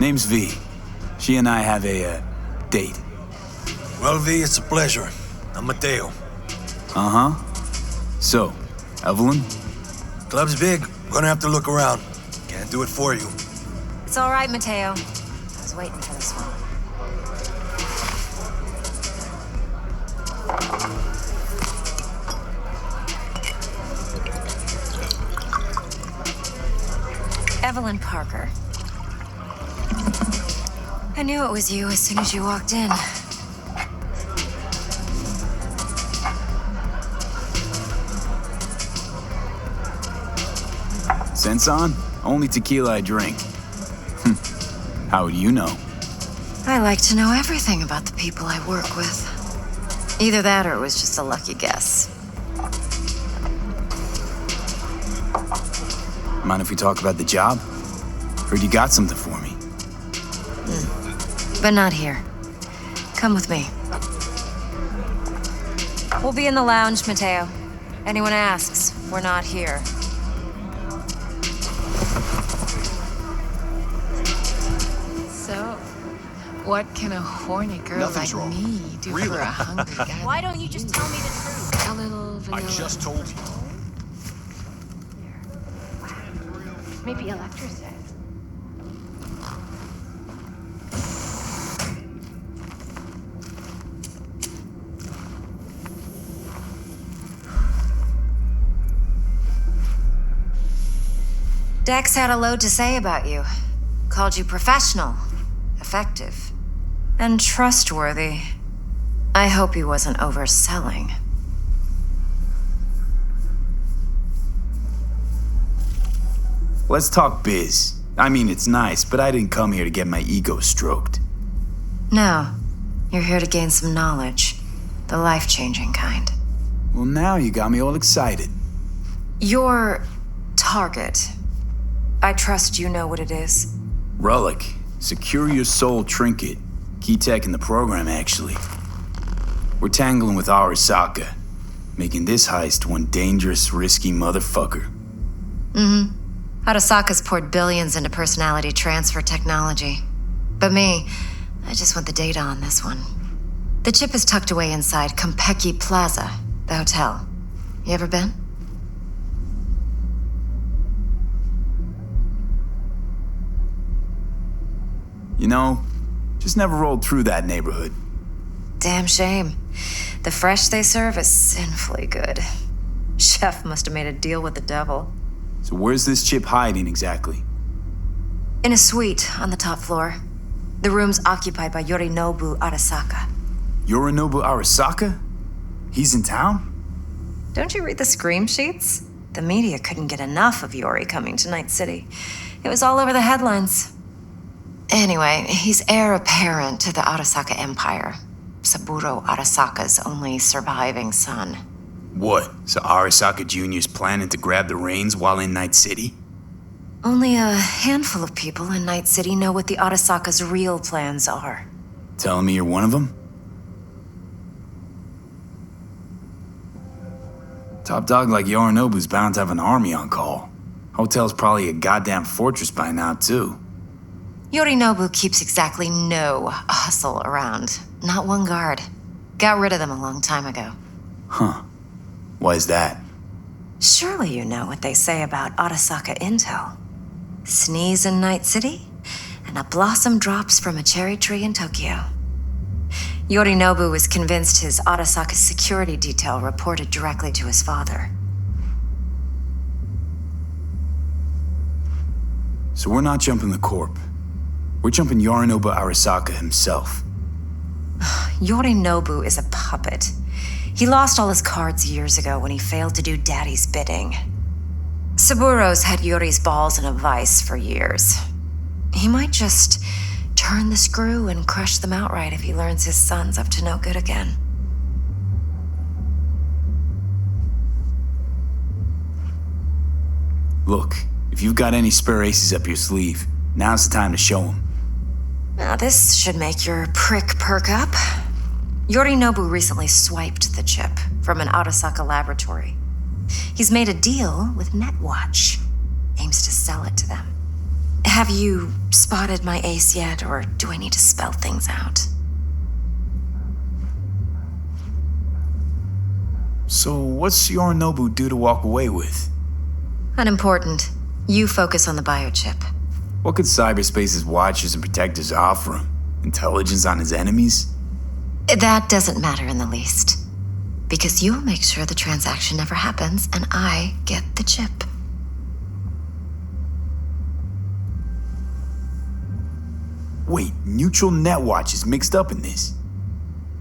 Speaker 2: Name's V. She and I have a, date.
Speaker 16: Well, V, it's a pleasure. I'm Mateo.
Speaker 2: Uh-huh. So, Evelyn?
Speaker 16: Club's big. Gonna have to look around. Can't do it for you.
Speaker 10: It's all right, Mateo. I was waiting for this one. Evelyn Parker. I knew it was you as soon as you walked in.
Speaker 2: Sense on? Only tequila I drink. How would you know?
Speaker 10: I like to know everything about the people I work with. Either that or it was just a lucky guess.
Speaker 2: Mind if we talk about the job? Heard you got something for me.
Speaker 10: But not here. Come with me. We'll be in the lounge, Mateo. Anyone asks, we're not here.
Speaker 17: So, what can a horny girl
Speaker 9: Nothing's
Speaker 17: like
Speaker 9: wrong.
Speaker 17: me do
Speaker 9: Really?
Speaker 17: for a hungry guy?
Speaker 3: Why don't you just tell me the truth?
Speaker 17: A little vanilla.
Speaker 9: I just told you.
Speaker 3: Maybe Electra said.
Speaker 10: Dex had a load to say about you. Called you professional, effective, and trustworthy. I hope he wasn't overselling.
Speaker 2: Let's talk biz. I mean, it's nice, but I didn't come here to get my ego stroked.
Speaker 10: No, you're here to gain some knowledge. The life-changing kind.
Speaker 2: Well, now you got me all excited.
Speaker 10: Your target. I trust you know what it is.
Speaker 2: Relic. Secure your soul trinket. Key tech in the program, actually. We're tangling with Arasaka, making this heist one dangerous, risky motherfucker.
Speaker 10: Mm-hmm. Arasaka's poured billions into personality transfer technology. But me, I just want the data on this one. The chip is tucked away inside Kompeki Plaza, the hotel. You ever been?
Speaker 2: You know, just never rolled through that neighborhood.
Speaker 10: Damn shame. The fresh they serve is sinfully good. Chef must have made a deal with the devil.
Speaker 2: So where's this chip hiding exactly?
Speaker 10: In a suite on the top floor. The room's occupied by Yorinobu Arasaka.
Speaker 2: Yorinobu Arasaka? He's in town?
Speaker 10: Don't you read the scream sheets? The media couldn't get enough of Yori coming to Night City. It was all over the headlines. Anyway, he's heir apparent to the Arasaka Empire. Saburo Arasaka's only surviving son.
Speaker 2: What? So Arasaka Jr.'s planning to grab the reins while in Night City?
Speaker 10: Only a handful of people in Night City know what the Arasaka's real plans are.
Speaker 2: Telling me you're one of them? Top dog like Yorinobu's bound to have an army on call. Hotel's probably a goddamn fortress by now, too.
Speaker 10: Yorinobu keeps exactly no hustle around. Not one guard. Got rid of them a long time ago.
Speaker 2: Huh. Why is that?
Speaker 10: Surely you know what they say about Arasaka intel. Sneeze in Night City, and a blossom drops from a cherry tree in Tokyo. Yorinobu was convinced his Arasaka security detail reported directly to his father.
Speaker 2: So we're not jumping the corp. We're jumping Yorinobu Arasaka himself.
Speaker 10: Yorinobu is a puppet. He lost all his cards years ago when he failed to do Daddy's bidding. Saburo's had Yori's balls in a vice for years. He might just turn the screw and crush them outright if he learns his son's up to no good again.
Speaker 2: Look, if you've got any spare aces up your sleeve, now's the time to show them.
Speaker 10: Now this should make your prick perk up. Yorinobu recently swiped the chip from an Arasaka laboratory. He's made a deal with Netwatch. Aims to sell it to them. Have you spotted my ace yet, or do I need to spell things out?
Speaker 2: So what's Yorinobu due to walk away with?
Speaker 10: Unimportant. You focus on the biochip.
Speaker 2: What could cyberspace's watchers and protectors offer him? Intelligence on his enemies?
Speaker 10: That doesn't matter in the least. Because you'll make sure the transaction never happens, and I get the chip.
Speaker 2: Wait, neutral Netwatch is mixed up in this.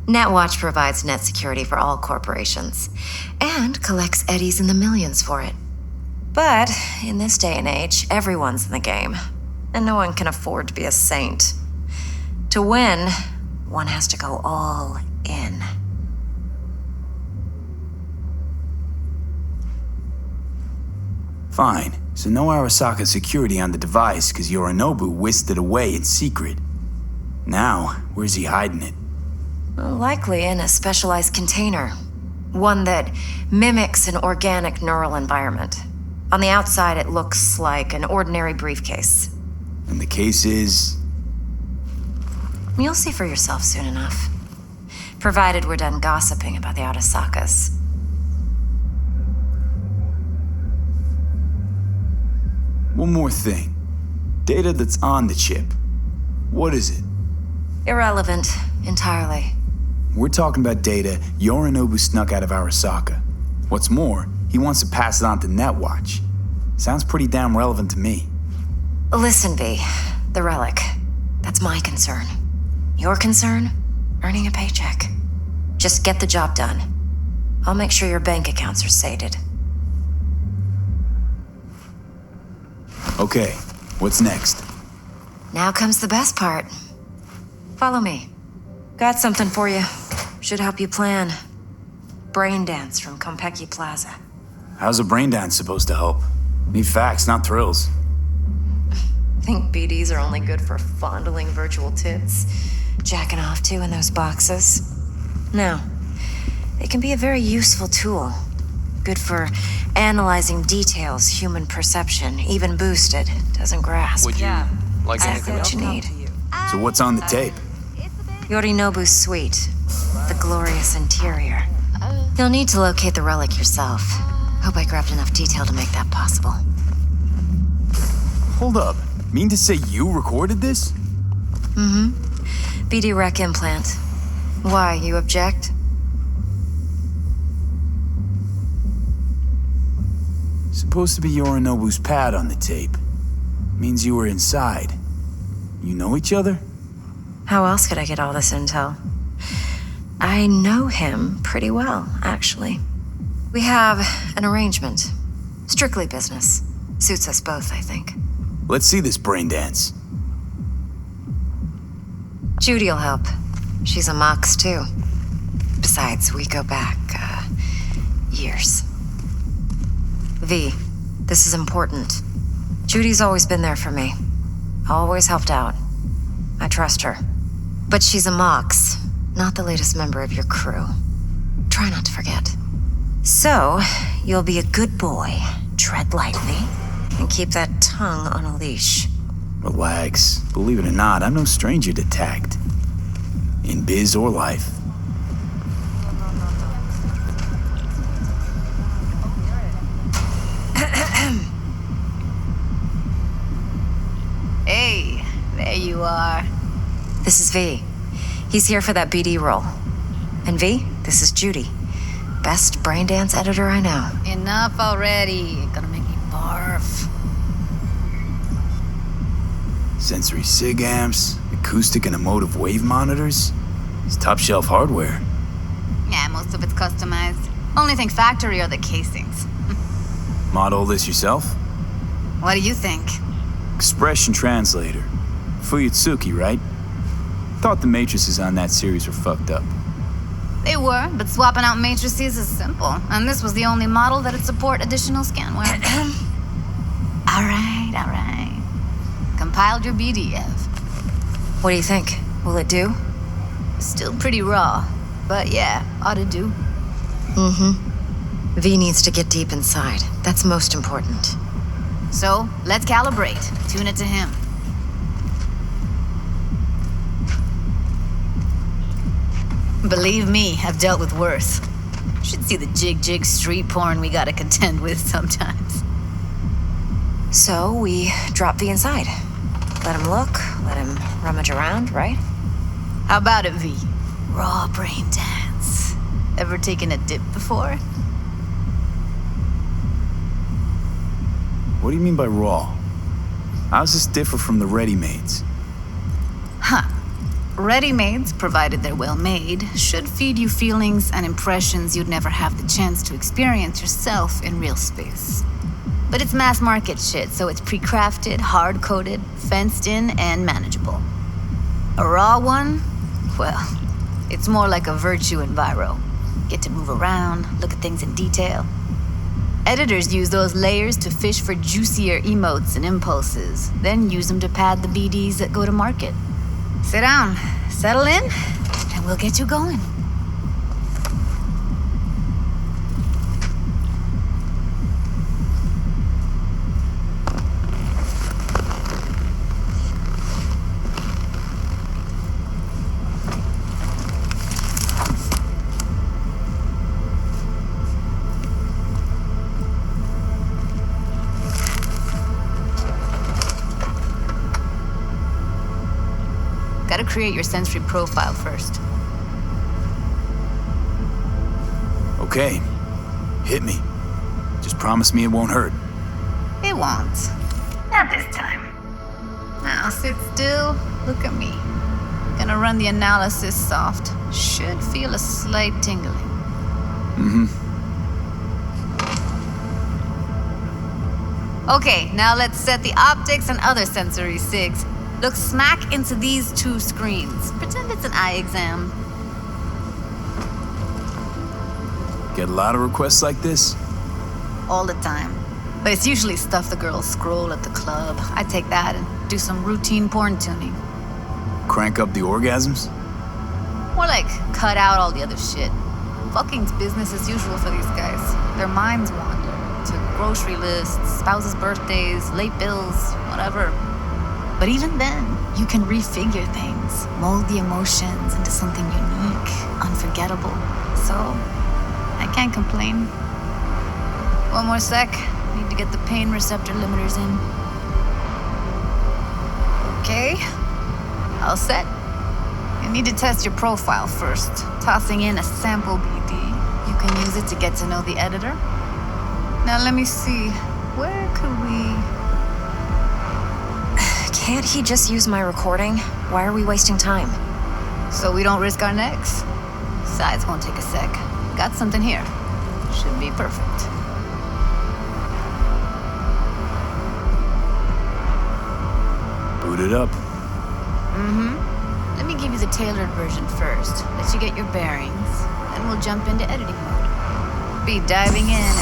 Speaker 10: Netwatch provides net security for all corporations, and collects eddies in the millions for it. But in this day and age, everyone's in the game, and no one can afford to be a saint. To win, one has to go all in.
Speaker 2: Fine, so no Arasaka security on the device because Yorinobu whisked it away in secret. Now, where's he hiding it?
Speaker 10: Likely in a specialized container. One that mimics an organic neural environment. On the outside, it looks like an ordinary briefcase.
Speaker 2: And the case is?
Speaker 10: You'll see for yourself soon enough. Provided we're done gossiping about the Arasakas.
Speaker 2: One more thing. Data that's on the chip. What is it?
Speaker 10: Irrelevant, entirely.
Speaker 2: We're talking about data Yorinobu snuck out of Arasaka. What's more, he wants to pass it on to Netwatch. Sounds pretty damn relevant to me.
Speaker 10: Listen, V. The relic. That's my concern. Your concern? Earning a paycheck. Just get the job done. I'll make sure your bank accounts are sated.
Speaker 2: Okay, what's next?
Speaker 10: Now comes the best part. Follow me. Got something for you. Should help you plan. Brain dance from Konpeki Plaza.
Speaker 2: How's a brain dance supposed to help? Need facts, not thrills.
Speaker 10: Think BDs are only good for fondling virtual tits? Jacking off to in those boxes? No. They can be a very useful tool. Good for analyzing details human perception, even boosted, doesn't grasp.
Speaker 18: Would you like
Speaker 10: exactly
Speaker 18: anything
Speaker 10: what you need.
Speaker 2: So what's on the tape?
Speaker 10: Yorinobu's suite. The glorious interior. You'll need to locate the relic yourself. Hope I grabbed enough detail to make that possible.
Speaker 2: Hold up. Mean to say you recorded this?
Speaker 10: BD rec implant. Why, you object?
Speaker 2: Supposed to be Yorinobu's pad on the tape. Means you were inside. You know each other?
Speaker 10: How else could I get all this intel? I know him pretty well, actually. We have an arrangement. Strictly business. Suits us both, I think.
Speaker 2: Let's see this brain dance.
Speaker 10: Judy'll help. She's a MAX, too. Besides, we go back, years. V, this is important. Judy's always been there for me. Always helped out. I trust her. But she's a MAX, not the latest member of your crew. Try not to forget. So, you'll be a good boy, tread lightly, and keep that tongue on a leash.
Speaker 2: Relax. Believe it or not, I'm no stranger to tact. In biz or life.
Speaker 17: Hey, there you are.
Speaker 10: This is V. He's here for that BD role. And V, this is Judy. Best brain dance editor I know.
Speaker 17: Enough already. Gonna make me barf.
Speaker 2: Sensory SIG amps, acoustic and emotive wave monitors. It's top shelf hardware.
Speaker 17: Yeah, most of it's customized. Only thing factory are the casings.
Speaker 2: Model this yourself?
Speaker 17: What do you think?
Speaker 2: Expression translator. Fuyutsuki, right? Thought the matrices on that series were fucked up.
Speaker 17: They were, but swapping out matrices is simple. And this was the only model that'd support additional scanware. All right. Compiled your BDF.
Speaker 10: What do you think? Will it do?
Speaker 17: Still pretty raw, but yeah, ought to do.
Speaker 10: V needs to get deep inside. That's most important.
Speaker 17: So, let's calibrate. Tune it to him. Believe me, I've dealt with worse. Should see the jig street porn we gotta contend with sometimes.
Speaker 10: So, we drop V inside. Let him look, let him rummage around, right?
Speaker 17: How about it, V? Raw brain dance. Ever taken a dip before?
Speaker 2: What do you mean by raw? How's this differ from the ready-mades?
Speaker 17: Ready-mades, provided they're well made, should feed you feelings and impressions you'd never have the chance to experience yourself in real space. But it's mass market shit, so it's pre-crafted, hard-coded, fenced in, and manageable. A raw one? Well, it's more like a virtue enviro. Get to move around, look at things in detail. Editors use those layers to fish for juicier emotes and impulses, then use them to pad the BDs that go to market. Sit down, settle in, and we'll get you going. Gotta create your sensory profile first.
Speaker 2: Okay. Hit me. Just promise me it won't hurt.
Speaker 17: It won't. Not this time. Now sit still, look at me. Gonna run the analysis soft. Should feel a slight tingling. Okay, now let's set the optics and other sensory SIGs. Look smack into these two screens. Pretend it's an eye exam.
Speaker 2: Get a lot of requests like this?
Speaker 17: All the time. But it's usually stuff the girls scroll at the club. I take that and do some routine porn tuning.
Speaker 2: Crank up the orgasms?
Speaker 17: More like cut out all the other shit. Fucking's business as usual for these guys. Their minds wander to grocery lists, spouses' birthdays, late bills, whatever. But even then, you can refigure things, mold the emotions into something unique, unforgettable. So, I can't complain. One more sec. Need to get the pain receptor limiters in. Okay. All set? You need to test your profile first. Tossing in a sample BD. You can use it to get to know the editor. Now let me see. Where could we...
Speaker 10: Can't he just use my recording? Why are we wasting time?
Speaker 17: So we don't risk our necks? Sides won't take a sec. Got something here. Should be perfect.
Speaker 2: Boot it up.
Speaker 17: Let me give you the tailored version first. Let you get your bearings. Then we'll jump into editing mode. Be diving in and...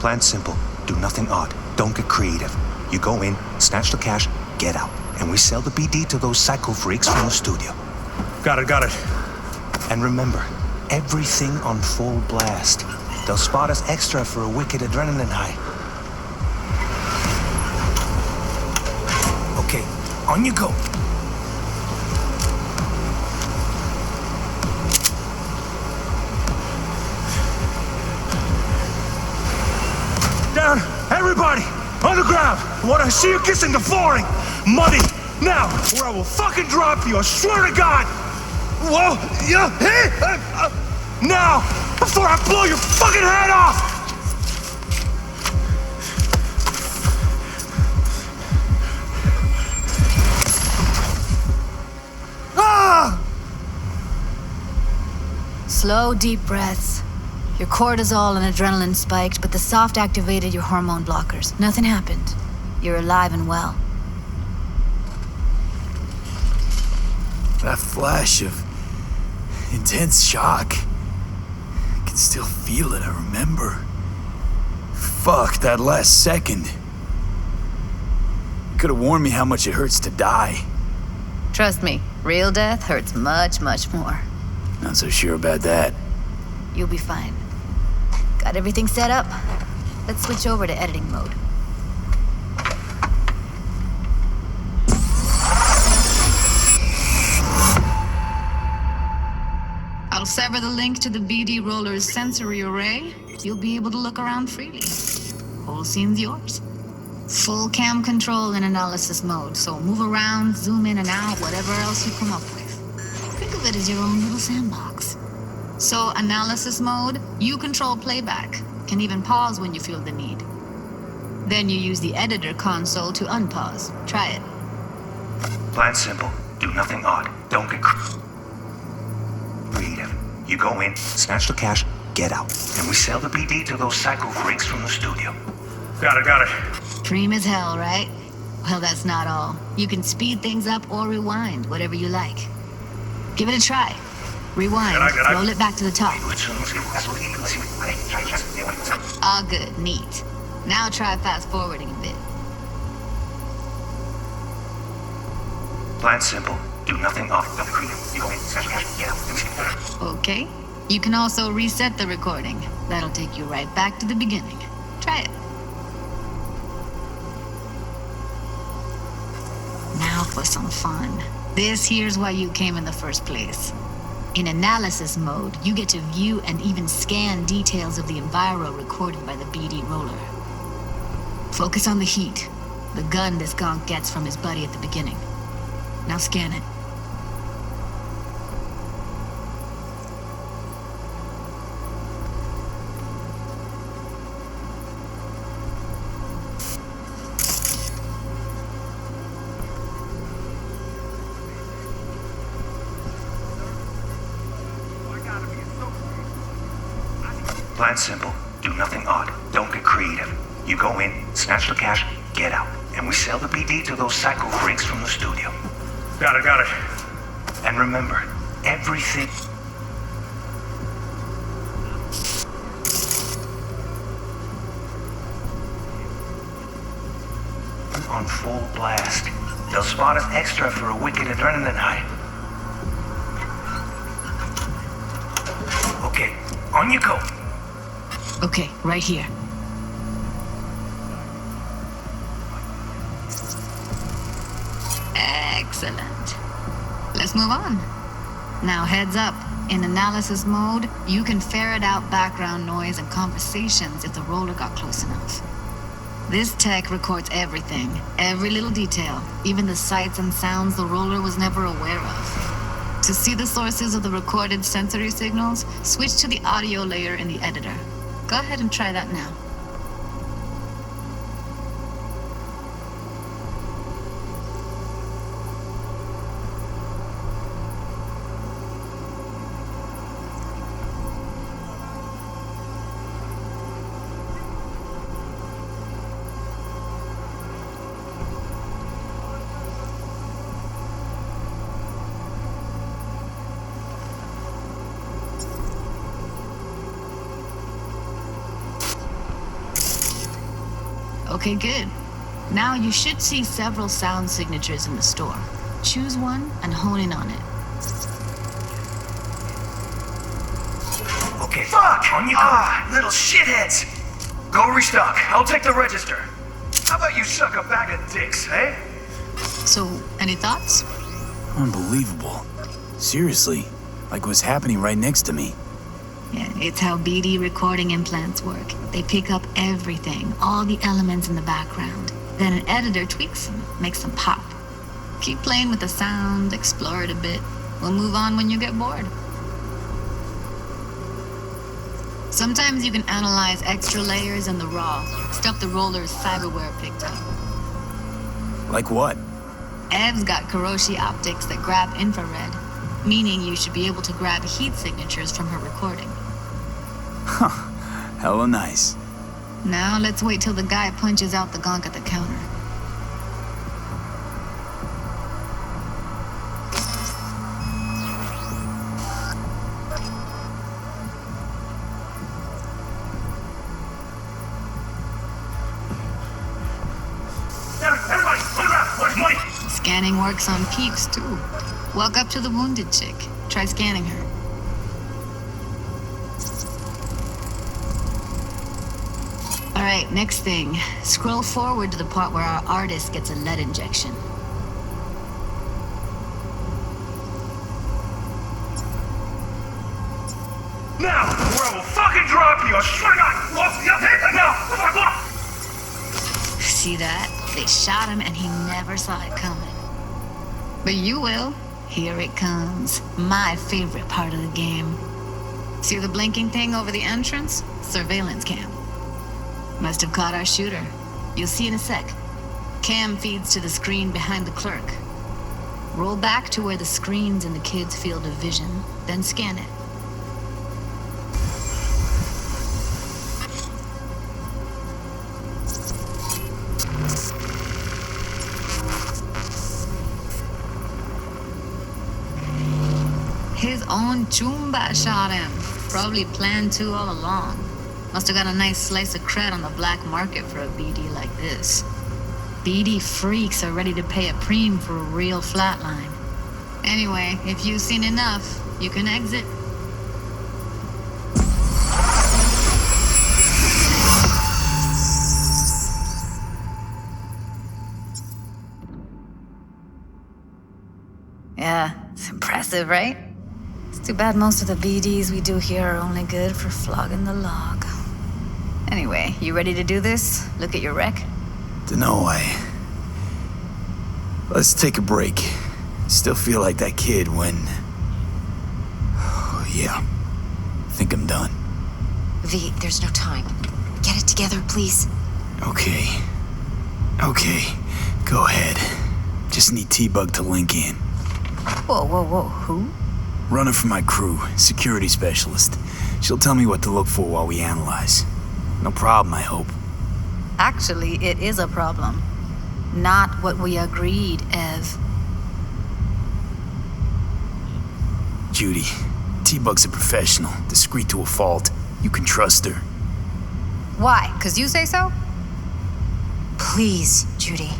Speaker 18: Plan simple. Do nothing odd. Don't get creative. You go in, snatch the cash, get out. And we sell the BD to those psycho freaks from the studio.
Speaker 9: Got it.
Speaker 18: And remember, everything on full blast. They'll spot us extra for a wicked adrenaline high. Okay, on you go.
Speaker 9: Down! Everybody! On the ground! I want to see you kissing the flooring! Muddy! Now! Or I will fucking drop you, I swear to God! Whoa! Yeah! Hey! Now! Before I blow your fucking head off! Ah!
Speaker 17: Slow, deep breaths. Your cortisol and adrenaline spiked, but the soft activated your hormone blockers. Nothing happened. You're alive and well.
Speaker 2: That flash of intense shock. I can still feel it, I remember. Fuck, that last second. You could have warned me how much it hurts to die.
Speaker 17: Trust me, real death hurts much, much more.
Speaker 2: Not so sure about that.
Speaker 17: You'll be fine. Got everything set up? Let's switch over to editing mode. I'll sever the link to the BD roller's sensory array. You'll be able to look around freely. Whole scene's yours. Full cam control in analysis mode, so move around, zoom in and out, whatever else you come up with. Think of it as your own little sandbox. So, analysis mode, you control playback. Can even pause when you feel the need. Then you use the editor console to unpause. Try it.
Speaker 18: Plan simple. Do nothing odd. Don't get creative. You go in, snatch the cash, get out. And we sell the BD to those psycho freaks from the studio.
Speaker 9: Got it.
Speaker 17: Cream as hell, right? Well, that's not all. You can speed things up or rewind, whatever you like. Give it a try. Rewind. Roll it back to the top. All good. Neat. Now try fast forwarding a bit.
Speaker 18: Plan simple. Do nothing off. Don't creative. You go in, snatch the cash, get out.
Speaker 17: Okay. You can also reset the recording. That'll take you right back to the beginning. Try it. Now for some fun. This here's why you came in the first place. In analysis mode, you get to view and even scan details of the enviro recorded by the BD roller. Focus on the heat, the gun this gonk gets from his buddy at the beginning. Now scan it.
Speaker 18: Plan simple. Do nothing odd. Don't get creative. You go in, snatch the cash, get out. And we sell the BD to those psycho freaks from the studio.
Speaker 9: Got it.
Speaker 18: And remember, everything... on full blast. They'll spot us extra for a wicked adrenaline high. Okay, on you go.
Speaker 17: Okay, right here. Excellent. Let's move on. Now heads up. In analysis mode, you can ferret out background noise and conversations if the roller got close enough. This tech records everything, every little detail, even the sights and sounds the roller was never aware of. To see the sources of the recorded sensory signals, switch to the audio layer in the editor. Go ahead and try that now. Okay, good. Now you should see several sound signatures in the store. Choose one and hone in on it.
Speaker 9: Okay. Fuck! On you go. Little shitheads! Go restock. I'll take the register. How about you suck a bag of dicks, eh?
Speaker 17: So, any thoughts?
Speaker 2: Unbelievable. Seriously, like what's happening right next to me.
Speaker 17: Yeah, it's how BD recording implants work. They pick up everything, all the elements in the background. Then an editor tweaks them, makes them pop. Keep playing with the sound, explore it a bit. We'll move on when you get bored. Sometimes you can analyze extra layers in the raw, stuff the roller's cyberware picked up.
Speaker 2: Like what?
Speaker 17: Ev's got Kiroshi optics that grab infrared, meaning you should be able to grab heat signatures from her recording.
Speaker 2: Huh. Hella nice.
Speaker 17: Now let's wait till the guy punches out the gonk at the counter. Scanning works on peeps, too. Walk up to the wounded chick. Try scanning her. All right, next thing. Scroll forward to the part where our artist gets a lead injection.
Speaker 9: Now, or I will fucking drop you! I swear to God! Now!
Speaker 17: See that? They shot him and he never saw it coming. But you will. Here it comes. My favorite part of the game. See the blinking thing over the entrance? Surveillance cam. Must have caught our shooter. You'll see in a sec. Cam feeds to the screen behind the clerk. Roll back to where the screen's in the kid's field of vision, then scan it. His own Chumba shot him. Probably planned to all along. Must have got a nice slice of cred on the black market for a BD like this. BD freaks are ready to pay a preem for a real flatline. Anyway, if you've seen enough, you can exit. Yeah, it's impressive, right? It's too bad most of the BDs we do here are only good for flogging the log. Anyway, you ready to do this? Look at your rec?
Speaker 2: Dunno, Let's take a break. Still feel like that kid when... Oh, yeah. Think I'm done.
Speaker 10: V, there's no time. Get it together, please.
Speaker 2: Okay. Go ahead. Just need T-Bug to link in.
Speaker 17: Whoa, who?
Speaker 2: Runner for my crew, security specialist. She'll tell me what to look for while we analyze. No problem, I hope.
Speaker 17: Actually, it is a problem. Not what we agreed, Ev.
Speaker 2: Judy, T-Bug's a professional, discreet to a fault. You can trust her.
Speaker 17: Why? 'Cause you say so?
Speaker 10: Please, Judy.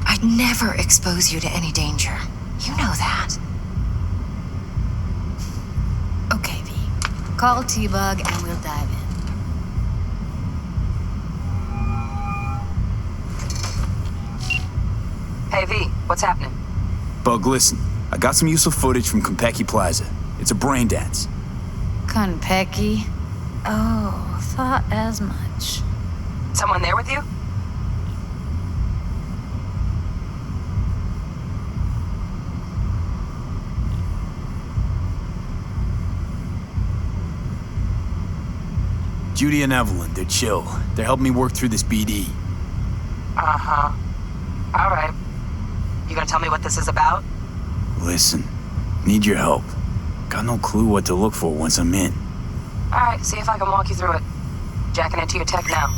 Speaker 10: I'd never expose you to any danger. You know that.
Speaker 17: Okay, V. Call T-Bug and we'll dive in.
Speaker 19: Hey, V, what's happening?
Speaker 2: Bug, listen. I got some useful footage from Konpeki Plaza. It's a brain dance.
Speaker 17: Konpeki? Oh, thought as much.
Speaker 1: Someone there with you?
Speaker 2: Judy and Evelyn, they're chill. They're helping me work through this BD.
Speaker 1: Uh-huh. All right. You gonna tell me what this is about?
Speaker 2: Listen, need your help. Got no clue what to look for once I'm in.
Speaker 1: All right, see if I can walk you through it. Jacking into your tech now.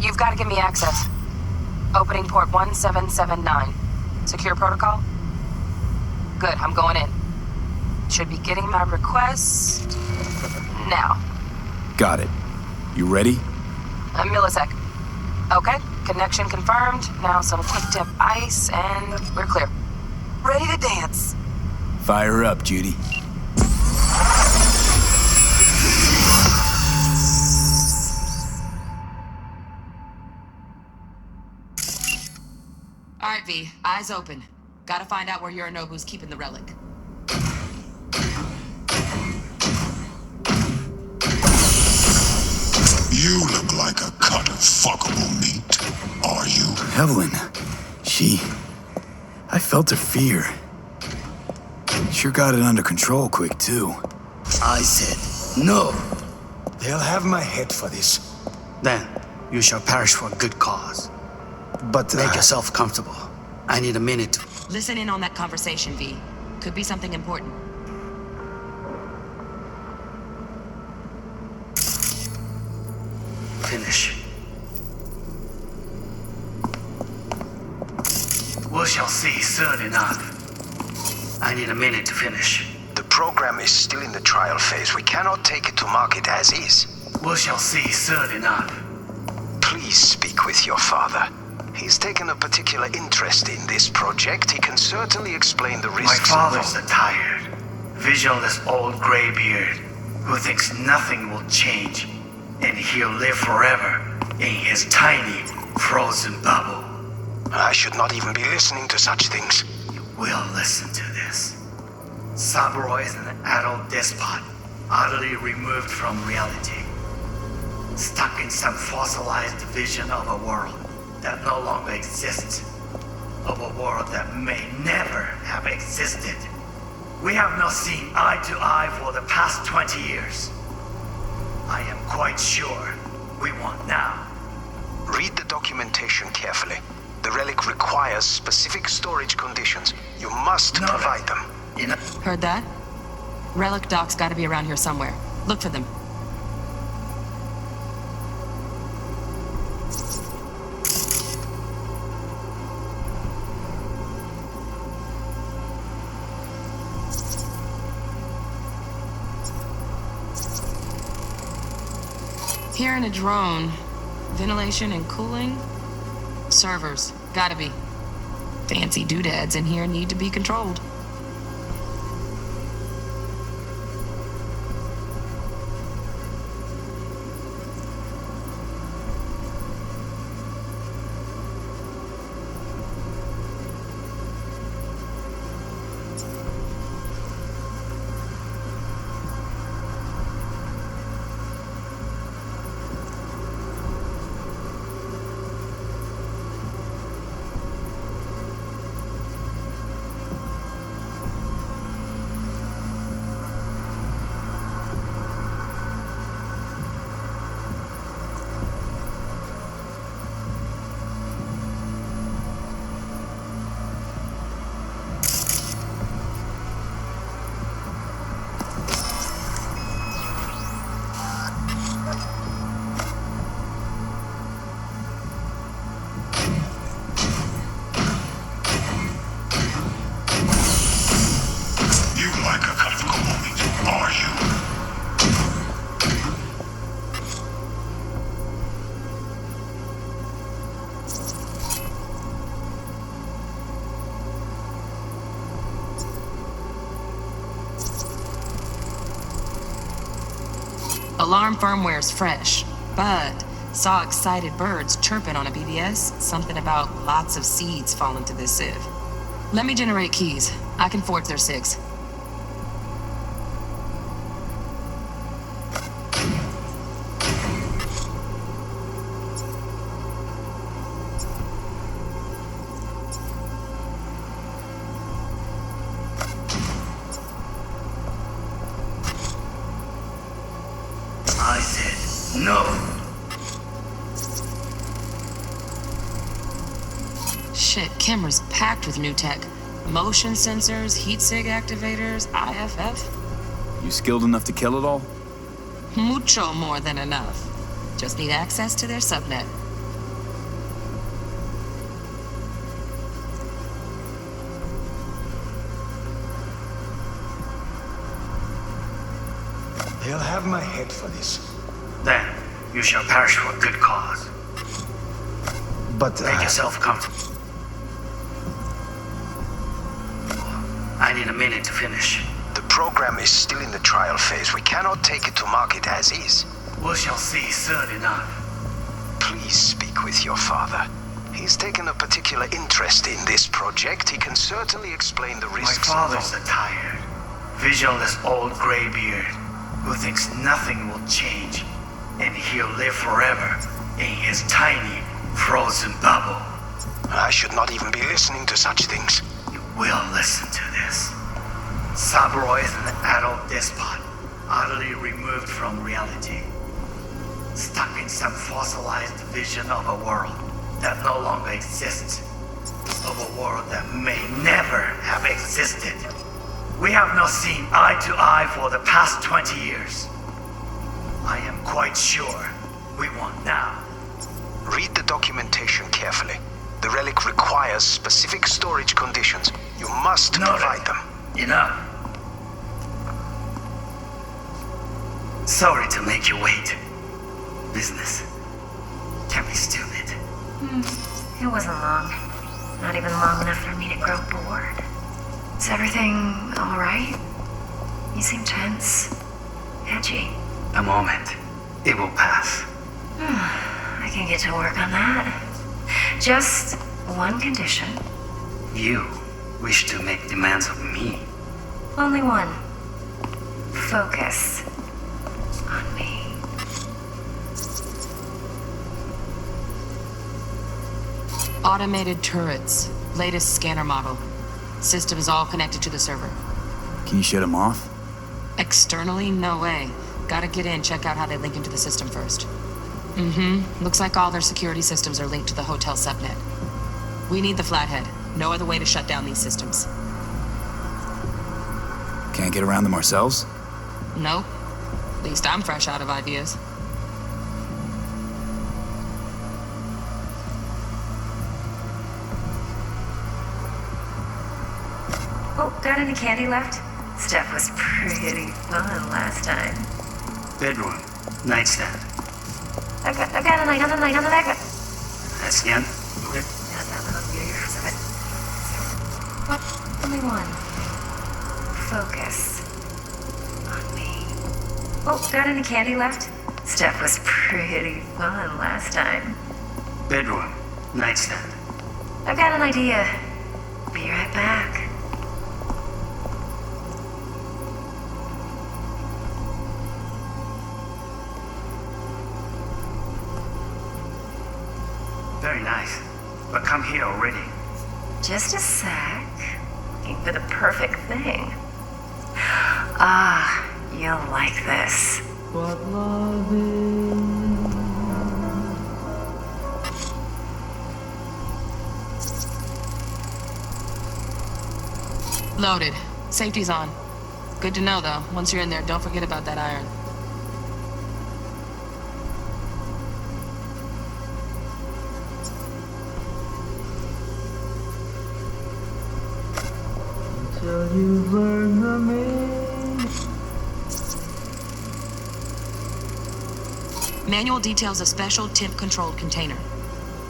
Speaker 1: You've got to give me access. Opening port 1779. Secure protocol? Good, I'm going in. Should be getting my request now.
Speaker 2: Got it. You ready?
Speaker 1: A millisec. Okay, connection confirmed. Now some quick tip ice, and we're clear. Ready to dance.
Speaker 2: Fire up, Judy.
Speaker 19: All right, V. Eyes open. Gotta find out where Yorinobu's keeping the relic.
Speaker 12: You look like a cut of fuckable meat. Are you?
Speaker 2: Evelyn, I felt her fear. Sure got it under control quick, too.
Speaker 20: I said, no. They'll have my head for this. Then, you shall perish for a good cause. But make yourself comfortable. I need a minute.
Speaker 19: Listen in on that conversation, V. Could be something important.
Speaker 20: Finish. We shall see soon enough. I need a minute to finish.
Speaker 21: The program is still in the trial phase. We cannot take it to market as is.
Speaker 20: We shall see soon enough.
Speaker 21: Please speak with your father. He's taken a particular interest in this project. He can certainly explain the risks.
Speaker 20: My father's a tired, visionless old graybeard who thinks nothing will change, and he'll live forever in his tiny, frozen bubble.
Speaker 21: I should not even be listening to such things.
Speaker 20: You will listen to this. Saburo is an adult despot, utterly removed from reality. Stuck in some fossilized vision of a world that no longer exists. Of a world that may never have existed. We have not seen eye to eye for the past 20 years. I am quite sure we won't now.
Speaker 21: Read the documentation carefully. The relic requires specific storage conditions. You must provide them.
Speaker 19: Heard that? Relic docs gotta be around here somewhere. Look for them. Hearing a drone. Ventilation and cooling? Servers. Gotta be. Fancy doodads in here need to be controlled. Alarm firmware's fresh, but saw excited birds chirping on a BBS. Something about lots of seeds falling to this sieve. Let me generate keys. I can forge their SIGs.
Speaker 20: I said no.
Speaker 19: Shit, camera's packed with new tech. Motion sensors, heat sig activators, IFF.
Speaker 2: You skilled enough to kill it all?
Speaker 19: Mucho more than enough. Just need access to their subnet.
Speaker 20: They'll have my head for this. Then, you shall perish for a good cause.
Speaker 13: But
Speaker 20: make yourself comfortable. I need a minute to finish.
Speaker 21: The program is still in the trial phase. We cannot take it to market as is.
Speaker 20: We shall see soon enough.
Speaker 21: Please speak with your father. He's taken a particular interest in this project. He can certainly explain the risks.
Speaker 20: My father's a tired, visionless old graybeard who thinks nothing will change, and he'll live forever in his tiny, frozen bubble.
Speaker 21: I should not even be listening to such things.
Speaker 20: You will listen to this. Cyberpunk is an adult despot, utterly removed from reality. Stuck in some fossilized vision of a world that no longer exists. Of a world that may never have existed. We have not seen eye to eye for the past 20 years. I am quite sure we won't now.
Speaker 21: Read the documentation carefully. The relic requires specific storage conditions. You must provide them.
Speaker 20: Enough. Sorry to make you wait. Business can be stupid.
Speaker 10: It wasn't long. Not even long enough for me to grow bored. Is everything all right? You seem tense. Edgy.
Speaker 20: A moment. It will pass.
Speaker 10: I can get to work on that. Just one condition.
Speaker 20: You wish to make demands of me.
Speaker 10: Only one. Focus on me.
Speaker 19: Automated turrets. Latest scanner model. System is all connected to the server.
Speaker 2: Can you shut them off?
Speaker 19: Externally, no way. Gotta get in, check out how they link into the system first. Looks like all their security systems are linked to the hotel subnet. We need the flathead. No other way to shut down these systems.
Speaker 2: Can't get around them ourselves?
Speaker 19: Nope. At least I'm fresh out of ideas.
Speaker 10: Oh, got any candy left? Stuff was pretty fun last time.
Speaker 20: Bedroom. Nightstand.
Speaker 10: I got a light on the back.
Speaker 20: That's again. Okay.
Speaker 10: Only one. Focus on me. Oh, got any candy left? Stuff was pretty fun last time.
Speaker 20: Bedroom. Nightstand.
Speaker 10: I've got an idea. Be right back.
Speaker 20: Very nice. But come here already.
Speaker 10: Just a sec. Looking for the perfect thing. Ah, you'll like this.
Speaker 6: What love is.
Speaker 19: Loaded. Safety's on. Good to know, though. Once you're in there, don't forget about that iron.
Speaker 6: Until you've learned the meaning.
Speaker 19: Manual details a special temp-controlled container.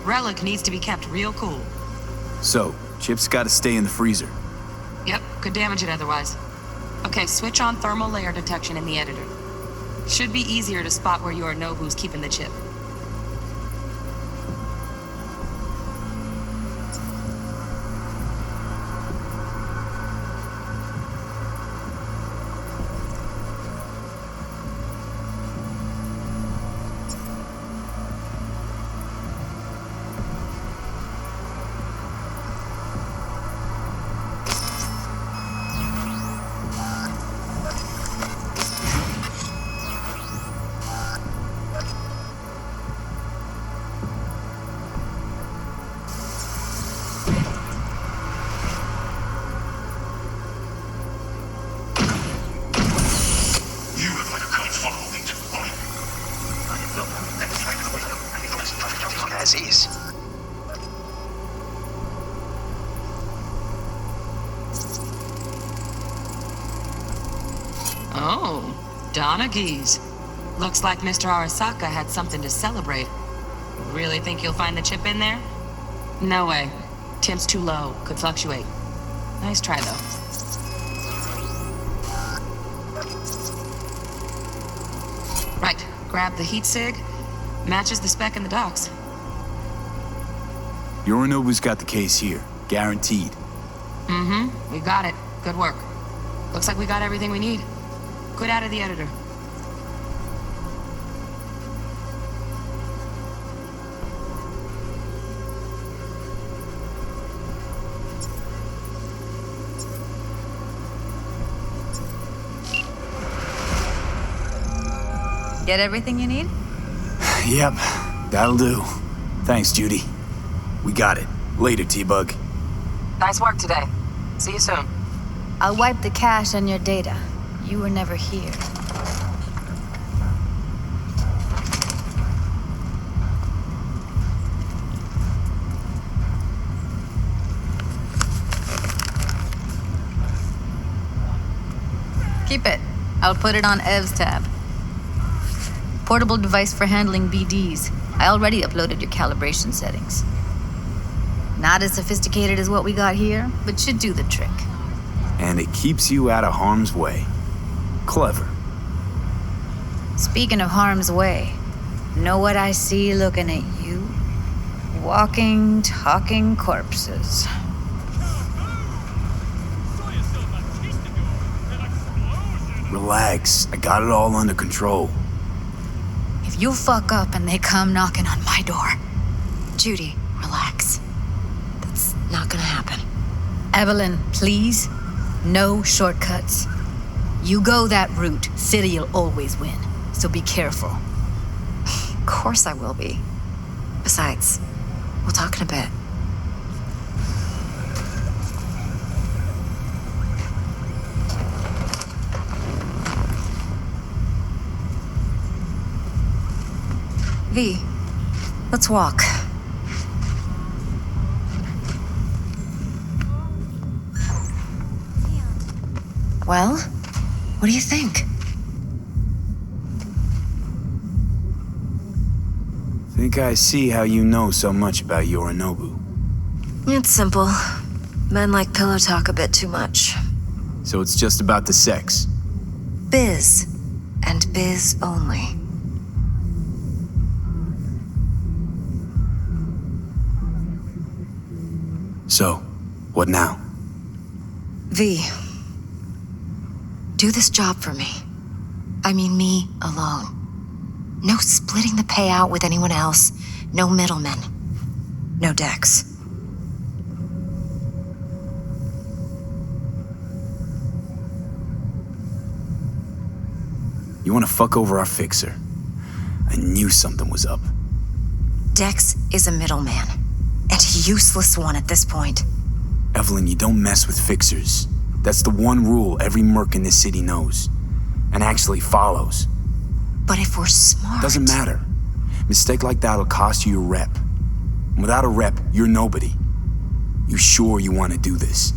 Speaker 19: Relic needs to be kept real cool.
Speaker 2: So, chips gotta stay in the freezer.
Speaker 19: Yep, could damage it otherwise. Okay, switch on thermal layer detection in the editor. Should be easier to spot where you or know who's keeping the chip.
Speaker 21: as is.
Speaker 19: Oh, Donaghys. Looks like Mr. Arasaka had something to celebrate. Really think you'll find the chip in there? No way. Temp's too low. Could fluctuate. Nice try, though. Right. Grab the heat sig. Matches the spec in the docs.
Speaker 2: Yorinobu's got the case here. Guaranteed.
Speaker 19: We got it. Good work. Looks like we got everything we need. Quit out of the editor.
Speaker 17: Get everything you need?
Speaker 2: Yep, that'll do. Thanks, Judy. We got it. Later, T-Bug.
Speaker 19: Nice work today. See you soon.
Speaker 17: I'll wipe the cache on your data. You were never here. Keep it. I'll put it on Ev's tab. Portable device for handling BDs. I already uploaded your calibration settings. Not as sophisticated as what we got here, but should do the trick.
Speaker 2: And it keeps you out of harm's way. Clever.
Speaker 17: Speaking of harm's way, know what I see looking at you? Walking, talking corpses.
Speaker 2: Relax. I got it all under control.
Speaker 17: If you fuck up and they come knocking on my door.
Speaker 10: Judy, relax. That's not gonna happen.
Speaker 17: Evelyn, please. No shortcuts. You go that route, City'll always win. So be careful.
Speaker 10: Of course I will be. Besides, we'll talk in a bit. V, let's walk. Well, what do you think?
Speaker 2: Think I see how you know so much about Yorinobu.
Speaker 10: It's simple. Men like pillow talk a bit too much.
Speaker 2: So it's just about the sex.
Speaker 10: Biz. And biz only.
Speaker 2: So, what now?
Speaker 10: V. Do this job for me. I mean me alone. No splitting the payout with anyone else. No middlemen. No Dex.
Speaker 2: You want to fuck over our fixer? I knew something was up.
Speaker 10: Dex is a middleman. And a useless one at this point.
Speaker 2: Evelyn, you don't mess with fixers. That's the one rule every merc in this city knows. And actually follows.
Speaker 10: But if we're smart...
Speaker 2: Doesn't matter. Mistake like that'll cost you your rep. And without a rep, you're nobody. You sure you want to do this?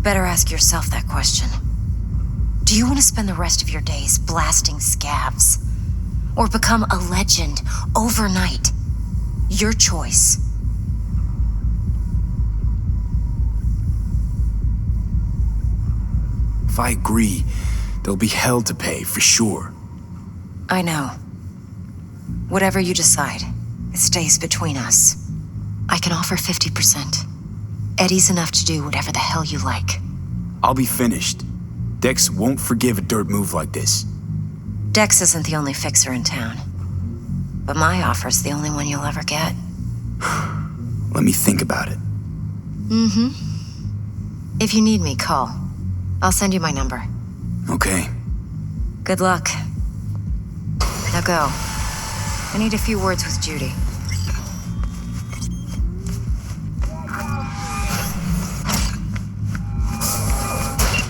Speaker 10: Better ask yourself that question. Do you want to spend the rest of your days blasting scabs? Or become a legend overnight? Your choice.
Speaker 2: If I agree, there'll be hell to pay, for sure.
Speaker 10: I know. Whatever you decide, it stays between us. I can offer 50%. Eddie's enough to do whatever the hell you like.
Speaker 2: I'll be finished. Dex won't forgive a dirt move like this.
Speaker 10: Dex isn't the only fixer in town. But my offer's the only one you'll ever get.
Speaker 2: Let me think about it.
Speaker 10: If you need me, call. I'll send you my number.
Speaker 2: Okay.
Speaker 10: Good luck. Now go. I need a few words with Judy.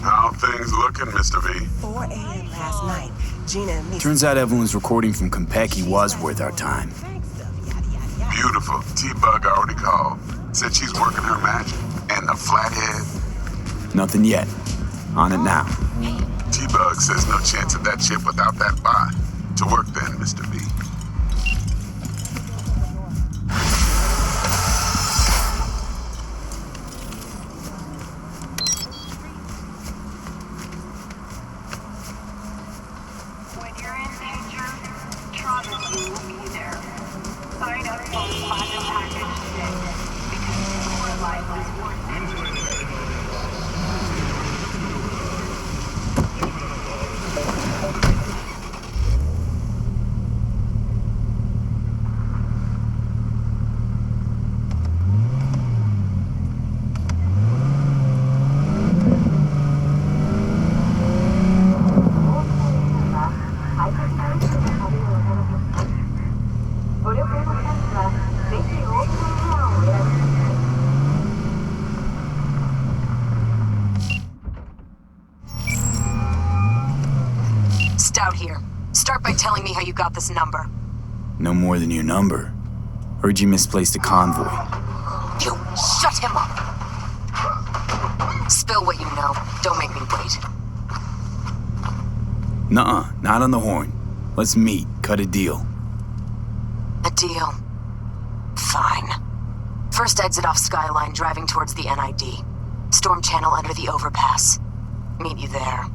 Speaker 14: How things looking, Mr. V?
Speaker 1: 4 a.m. last night, Gina and me...
Speaker 2: Turns out Evelyn's recording from Konpeki was worth our time.
Speaker 14: Beautiful. T-Bug already called. Said she's working her magic. And the flathead?
Speaker 2: Nothing yet. On it now.
Speaker 14: T-Bug says no chance of that chip without that bot. To work then, Mr. B.
Speaker 7: When you're in danger, Travis will be there. Sign up for the platinum package today, because your life is worth it.
Speaker 11: Stout here. Start by telling me how you got this number.
Speaker 2: No more than your number. Heard you misplaced a convoy.
Speaker 11: You shut him up! Spill what you know. Don't make me wait.
Speaker 2: Nuh-uh, not on the horn. Let's meet, cut a deal.
Speaker 11: A deal. Fine. First exit off Skyline, driving towards the NID. Storm channel under the overpass. Meet you there.